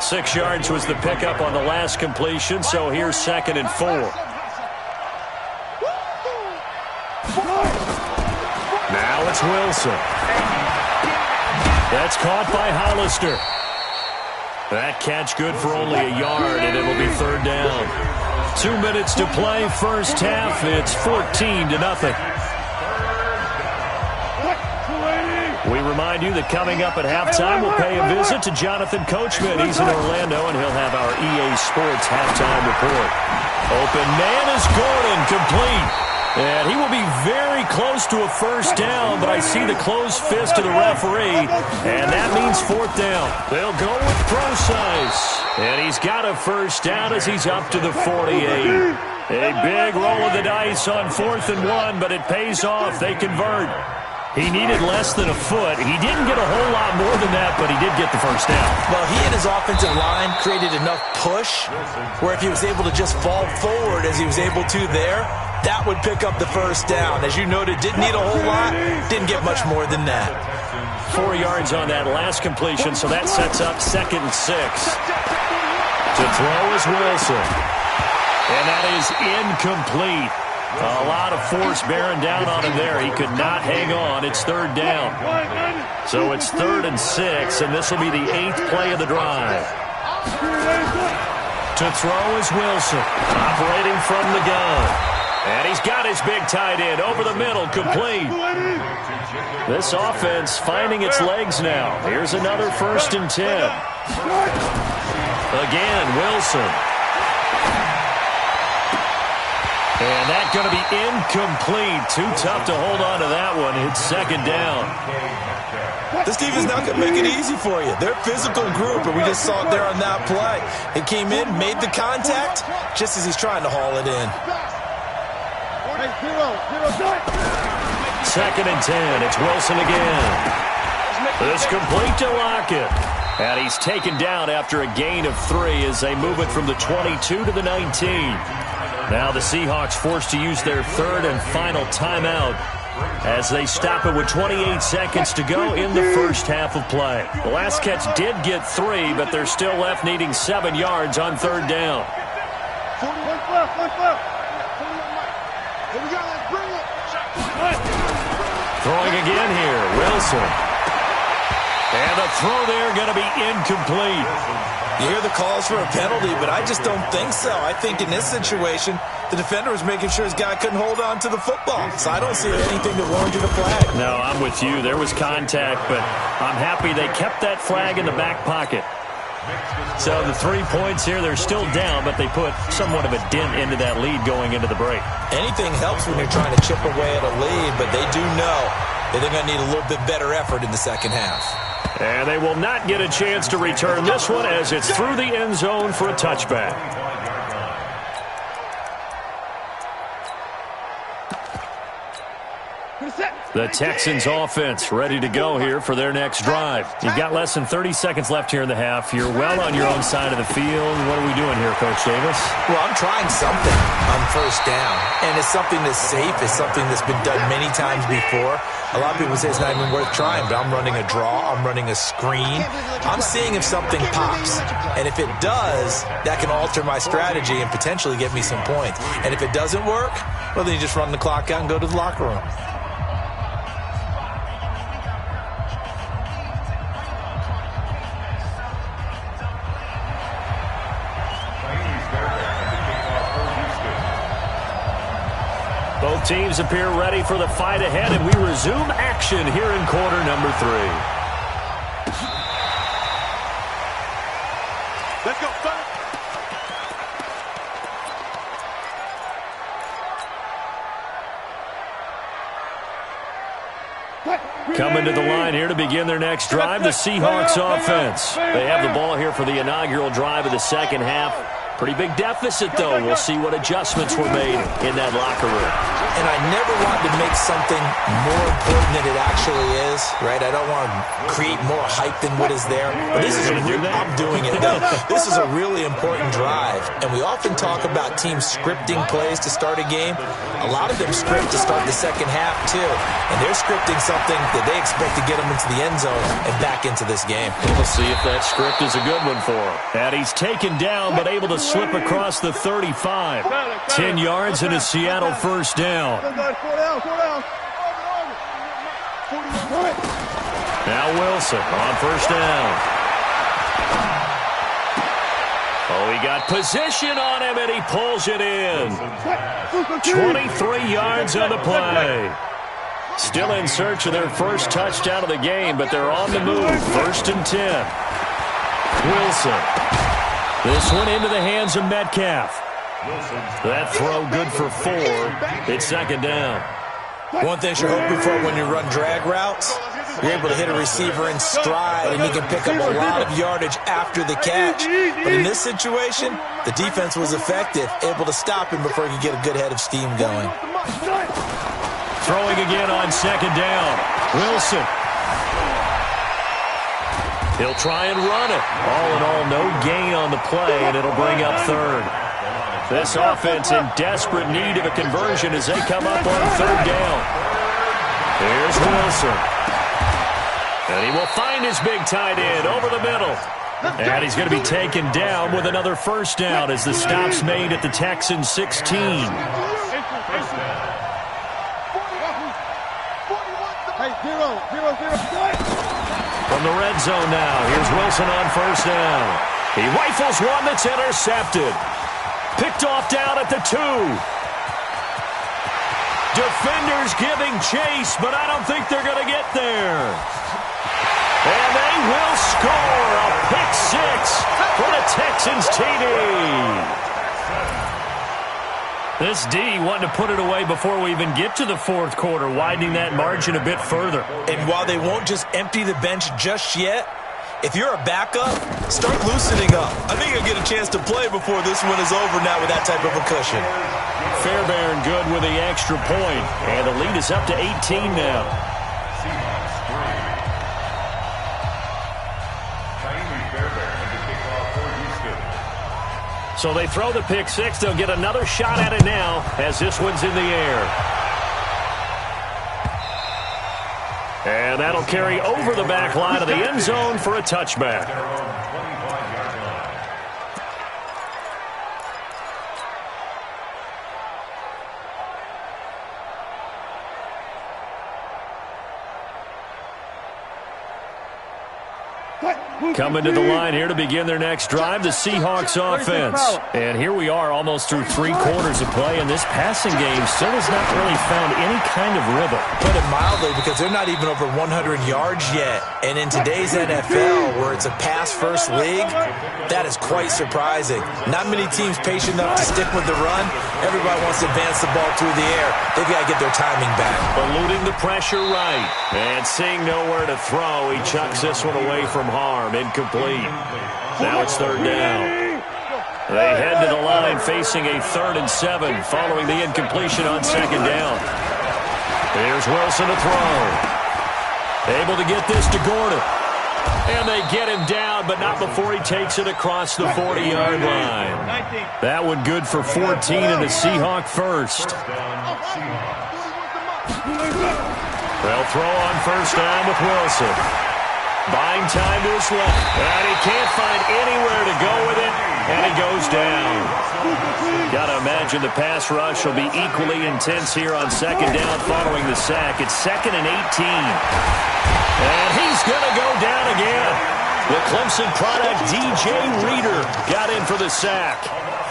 6 yards was the pickup on the last completion, so here's 2nd and 4. Now it's Wilson. That's caught by Hollister. That catch good for only a yard, and it'll be 3rd down. 2 minutes to play, first half. It's 14-0. We remind you that coming up at halftime, we'll pay a visit to Jonathan Coachman. He's in Orlando, and he'll have our EA Sports halftime report. Open man is Gordon, complete. And he will be very close to a first down, but I see the closed fist of the referee, and that means 4th down. They'll go with Procise, and he's got a first down as he's up to the 48. A big roll of the dice on 4th and 1, but it pays off. They convert. He needed less than a foot. He didn't get a whole lot more than that, but he did get the first down. Well, he and his offensive line created enough push where if he was able to just fall forward as he was able to there, that would pick up the first down. As you noted, didn't need a whole lot, didn't get much more than that. 4 yards on that last completion, so that sets up 2nd and 6. To throw is Wilson. And that is incomplete. A lot of force bearing down on him there. He could not hang on. It's 3rd down. So it's 3rd and 6, and this will be the 8th play of the drive. To throw is Wilson, operating from the gun. And he's got his big tight end over the middle, complete. This offense finding its legs now. Here's another 1st and 10. Again, Wilson. And that's going to be incomplete. Too tough to hold on to that one. It's 2nd down. This defense not going to make it easy for you. They're a physical group, and we just saw it there on that play. He came in, made the contact, just as he's trying to haul it in. 2nd and 10. It's Wilson again. This complete to Lockett. And he's taken down after a gain of 3 as they move it from the 22 to the 19. Now the Seahawks forced to use their 3rd and final timeout as they stop it with 28 seconds to go in the first half of play. The last catch did get 3, but they're still left needing 7 yards on 3rd down. Throwing again here, Wilson. And the throw there going to be incomplete. You hear the calls for a penalty, but I just don't think so. I think in this situation, the defender was making sure his guy couldn't hold on to the football. So I don't see anything that warranted a flag. No, I'm with you. There was contact, but I'm happy they kept that flag in the back pocket. So the 3 points here, they're still down, but they put somewhat of a dent into that lead going into the break. Anything helps when you're trying to chip away at a lead, but they do know that they're going to need a little bit better effort in the second half. And they will not get a chance to return this one as it's through the end zone for a touchback. The Texans offense ready to go here for their next drive. You've got less than 30 seconds left here in the half. You're well on your own side of the field. What are we doing here, Coach Davis? Well, I'm trying something on first down, and it's something that's safe. It's something that's been done many times before. A lot of people say it's not even worth trying, but I'm running a draw. I'm running a screen. I'm seeing if something pops, and if it does, that can alter my strategy and potentially get me some points. And if it doesn't work, well, then you just run the clock out and go to the locker room. Both teams appear ready for the fight ahead, and we resume action here in quarter number 3. Let's go, Coming to the line here to begin their next drive, the Seahawks offense. They have the ball here for the inaugural drive of the second half. Pretty big deficit, though. We'll see what adjustments were made in that locker room. And I never wanted to make something more important than it actually is, right? I don't want to create more hype than what is there. But this is I'm doing it, though. This is a really important drive. And we often talk about teams scripting plays to start a game. A lot of them script to start the second half, too. And they're scripting something that they expect to get them into the end zone and back into this game. We'll see if that script is a good one for him. And he's taken down, but able to slip across the 35. 10 yards and a Seattle first down. Now Wilson on first down. Oh, he got position on him, and he pulls it in. 23 yards on the play. Still in search of their first touchdown of the game, but they're on the move. 1st and 10. Wilson. This one into the hands of Metcalf. That throw good for 4. It's 2nd down. One thing you're hoping for when you run drag routes, you're able to hit a receiver in stride, and he can pick up a lot of yardage after the catch. But in this situation, the defense was effective, able to stop him before he could get a good head of steam going. Throwing again on 2nd down. Wilson. He'll try and run it. All in all, no gain on the play, and it'll bring up 3rd. This offense in desperate need of a conversion as they come up on 3rd down. Here's Wilson. And he will find his big tight end over the middle. And he's going to be taken down with another first down as the stop's made at the Texans 16. From the red zone now, here's Wilson on first down. He rifles one that's intercepted. Picked off down at the 2. Defenders giving chase, but I don't think they're going to get there. And they will score a pick 6 for the Texans TD. This D wanting to put it away before we even get to the 4th quarter, widening that margin a bit further. And while they won't just empty the bench just yet, if you're a backup, start loosening up. I think you'll get a chance to play before this one is over now with that type of a cushion. Fairbairn good with the extra point, and the lead is up to 18 now. So they throw the pick 6. They'll get another shot at it now as this one's in the air. And that'll carry over the back line of the end zone for a touchback. Coming to the line here to begin their next drive, the Seahawks offense. And here we are almost through 3 quarters of play, and this passing game still has not really found any kind of rhythm. Put it mildly, because they're not even over 100 yards yet. And in today's NFL, where it's a pass-first league, that is quite surprising. Not many teams patient enough to stick with the run. Everybody wants to advance the ball through the air. They've got to get their timing back. Eluding the pressure right. And seeing nowhere to throw, he chucks this one away from harm. Incomplete. Now it's 3rd down. They head to the line facing a 3rd and 7 following the incompletion on 2nd down. Here's Wilson to throw. Able to get this to Gordon. And they get him down, but not before he takes it across the 40-yard line. That one good for 14 and a Seahawk first. They'll throw on first down with Wilson. Buying time to his left. And he can't find anywhere to go with it. And he goes down. Got to imagine the pass rush will be equally intense here on 2nd down following the sack. It's 2nd and 18. And he's going to go down again. The Clemson product, DJ Reader, got in for the sack.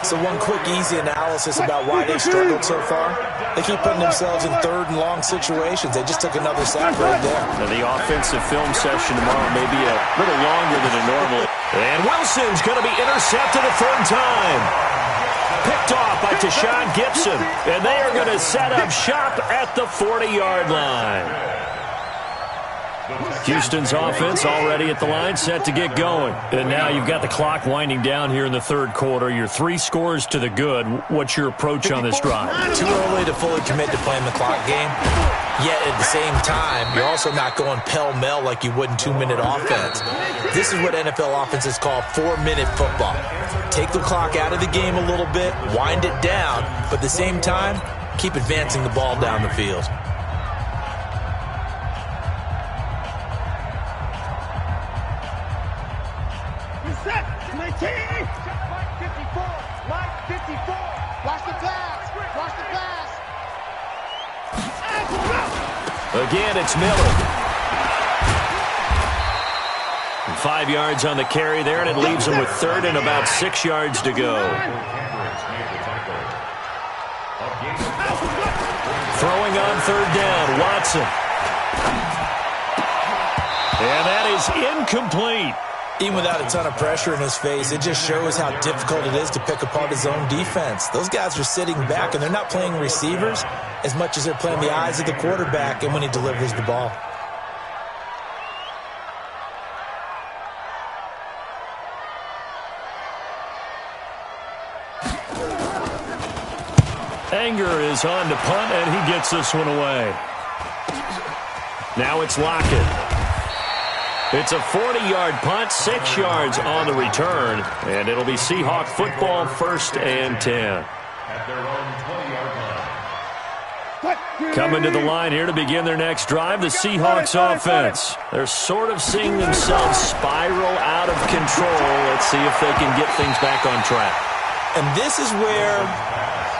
So one quick, easy analysis about why they've struggled so far. They keep putting themselves in 3rd and long situations. They just took another sack right there. And the offensive film session tomorrow may be a little longer than it normally. And Wilson's going to be intercepted a 3rd time. Picked off by Tashawn Gibson. And they are going to set up shop at the 40-yard line. Houston's offense already at the line, set to get going. And now you've got the clock winding down here in the third quarter. You're 3 scores to the good. What's your approach on this drive? Too early to fully commit to playing the clock game. Yet at the same time, you're also not going pell-mell like you would in 2-minute offense. This is what NFL offenses call 4-minute football. Take the clock out of the game a little bit, wind it down, but at the same time, keep advancing the ball down the field. Again, it's Miller. 5 yards on the carry there, and it leaves him with third and about 6 yards to go. Throwing on third down, Watson. And that is incomplete. Even without a ton of pressure in his face, it just shows how difficult it is to pick apart his own defense. Those guys are sitting back, and they're not playing receivers as much as they're playing the eyes of the quarterback and when he delivers the ball. Anger is on to punt, and he gets this one away. Now it's Lockett. It's a 40-yard punt, 6 yards on the return, and it'll be Seahawk football, 1st and 10. At their own 20-yard line. Coming to the line here to begin their next drive, the Seahawks offense. They're sort of seeing themselves spiral out of control. Let's see if they can get things back on track. And this is where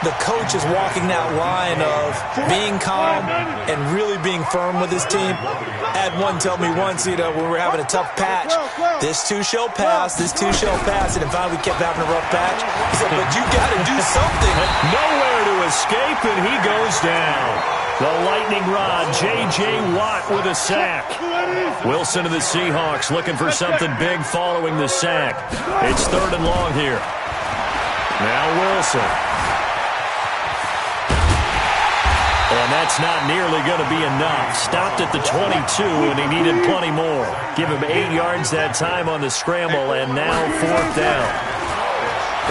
the coach is walking that line of being calm and really being firm with his team. I had one tell me once, when we were having a tough patch, this too shall pass, this too shall pass, and finally we kept having a rough patch. He said, but you got to do something. Nowhere to escape, and he goes down. The lightning rod, J.J. Watt with a sack. Wilson of the Seahawks looking for something big following the sack. It's 3rd and long here. Now Wilson. And that's not nearly going to be enough. Stopped at the 22, and he needed plenty more. Give him 8 yards that time on the scramble, and now 4th down.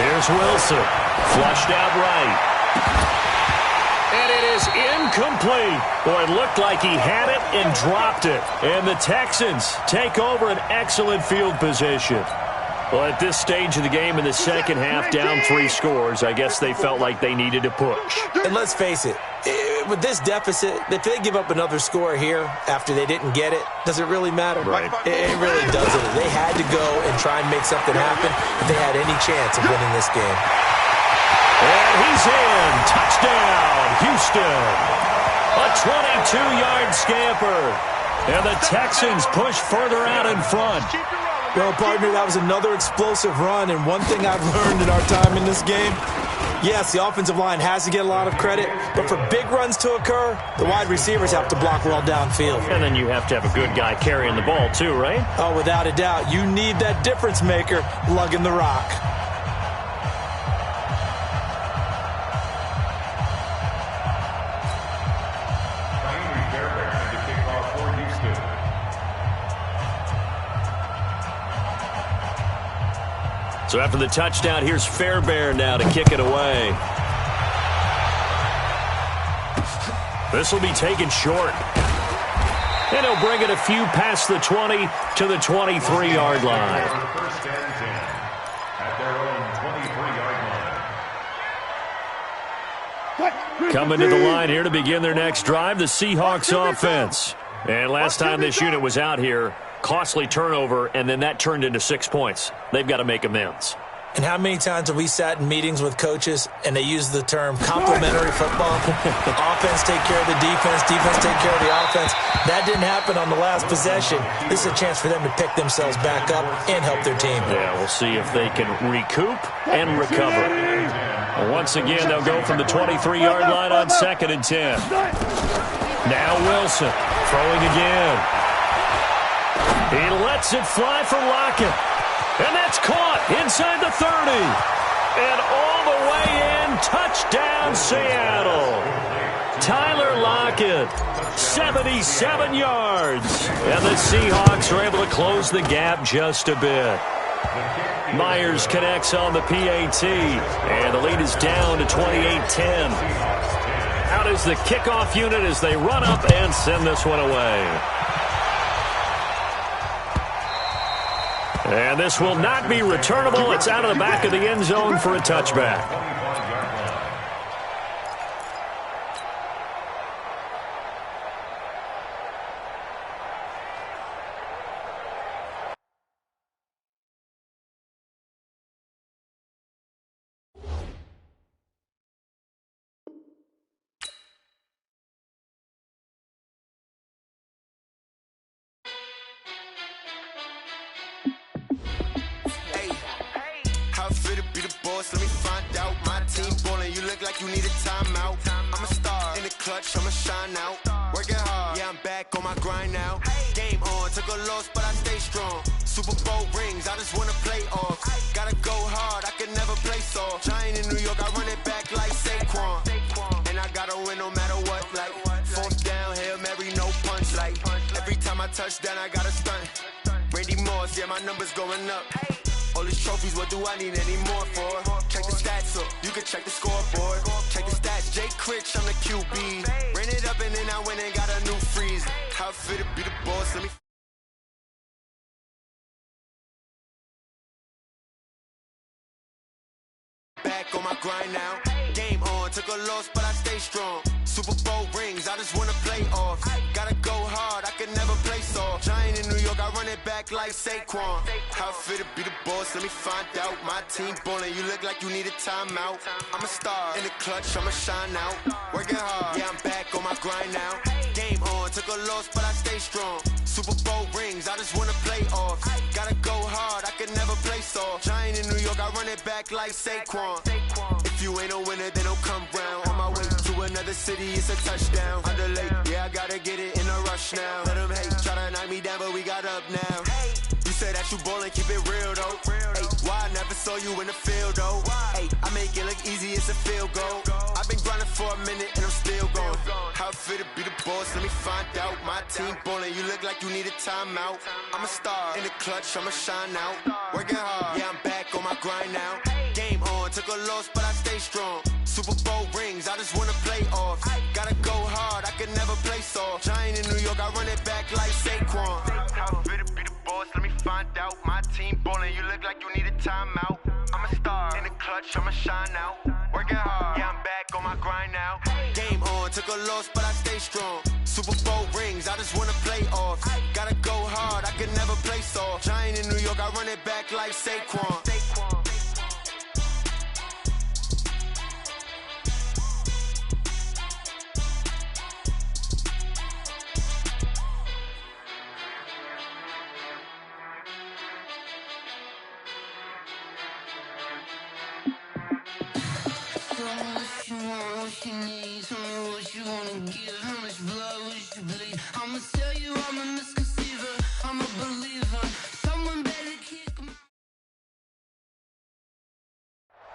Here's Wilson. Flushed out right. And it is incomplete. Boy, it looked like he had it and dropped it. And the Texans take over an excellent field position. Well, at this stage of the game in the second half, down 3 scores, I guess they felt like they needed to push. And let's face it, with this deficit, if they give up another score here after they didn't get it, does it really matter? Right. It really doesn't. They had to go and try and make something happen if they had any chance of winning this game. And he's in. Touchdown, Houston. A 22-yard scamper. And the Texans push further out in front. Well, partner, that was another explosive run, and one thing I've learned in our time in this game, yes, the offensive line has to get a lot of credit, but for big runs to occur, the wide receivers have to block well downfield. And then you have to have a good guy carrying the ball too, right? Oh, without a doubt. You need that difference maker lugging the rock. So after the touchdown, here's Fairbairn now to kick it away. This will be taken short. And he'll bring it a few past the 20 to the 23-yard line. First and 10 at their own 23-yard line. Coming to the line here to begin their next drive, the Seahawks offense. And last time this unit was out here, costly turnover, and then that turned into 6 points. They've got to make amends. And how many times have we sat in meetings with coaches and they use the term complementary football? Offense take care of the defense, defense take care of the offense. That didn't happen on the last possession. This is a chance for them to pick themselves back up and help their team. Yeah, we'll see if they can recoup and recover. Well, once again, they'll go from the 23-yard line on 2nd and 10. Now Wilson throwing again. He lets it fly for Lockett. And that's caught inside the 30. And all the way in, touchdown Seattle. Tyler Lockett, 77 yards. And the Seahawks are able to close the gap just a bit. Myers connects on the PAT, and the lead is down to 28-10. Out is the kickoff unit as they run up and send this one away. And this will not be returnable. It's out of the back of the end zone for a touchback. Let me find out. My team ballin', you look like you need a timeout. I'm a star in the clutch, I'ma shine out. Working hard, yeah, I'm back on my grind now. Game on, took a loss, but I stay strong. Super Bowl rings, I just wanna play off. Gotta go hard, I can never play soft. Giant in New York, I run it back like Saquon. And I gotta win no matter what, like fourth down, Hail Mary, no punch. Like every time I touch down, I gotta stunt. Randy Moss, yeah, my numbers going up. All these trophies, what do I need any more for? Check the stats up, you can check the scoreboard. Check the stats, Jake Critch, I'm the QB. Ran it up and then I went and got a new freeze. How it fit to be the boss, let me... Back on my grind now. Game on, took a loss, but I stay strong. Super Bowl rings, I just wanna play off. Gotta go hard, I can never play soft. Giant in New York, I run it back like Saquon. How it fit to be the boss, let me find out. My team ballin', you look like you need a timeout. I'm a star in the clutch, I'ma shine out. Working hard, yeah, I'm back on my grind now. Game on, took a loss, but I stay strong. Super Bowl rings, I just wanna play off. Gotta go hard, I can never play soft. Giant in New York, I run it back like Saquon. If you ain't a winner, then don't come round. On my way to another city, it's a touchdown. Underlay, yeah, I gotta get it in a rush now. Let them hate, try to knock me down, but we got up now. You say that you ballin', keep it real though. Hey, why I never saw you in the field though? Hey, I make it look easy, it's a field goal. I've been grinding for a minute and I'm still going. How it fit to be the boss, let me find out. My team ballin', you look like you need a timeout. I'm a star in the clutch, I'ma shine out. Working hard, yeah, I'm back on my grind now. Game on, took a loss, but I stay strong. Super Bowl rings, I just wanna play off. Gotta go hard, I can never play soft. Giant in New York, I run it back like Saquon. How it fit to be the boss, let me find out. My team ballin', you look like you need a timeout. I'm a star in the clutch, I'ma shine out. Working hard, yeah, I'm back on my grind now. Game on, took a loss, but I stay strong. Super Bowl rings, I just wanna play off. Gotta go hard, I can never play soft. Giant in New York, I run it back like Saquon. What you need, tell me what you wanna give. How much blood would you bleed? I'ma tell you I'm a misconceiver, I'm a believer. Someone better kick me.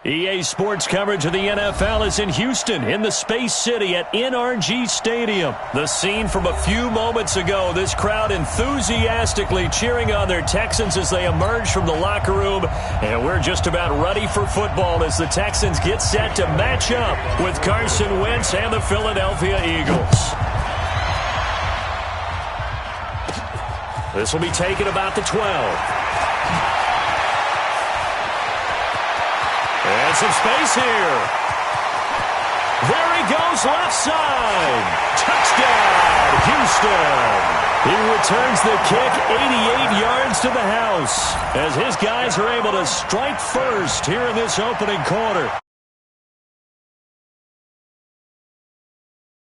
EA Sports coverage of the NFL is in Houston, in the Space City at NRG Stadium. The scene from a few moments ago, this crowd enthusiastically cheering on their Texans as they emerge from the locker room. And we're just about ready for football as the Texans get set to match up with Carson Wentz and the Philadelphia Eagles. This will be taken about the 12. And some space here. There he goes, left side. Touchdown, Houston. He returns the kick 88 yards to the house as his guys are able to strike first here in this opening quarter.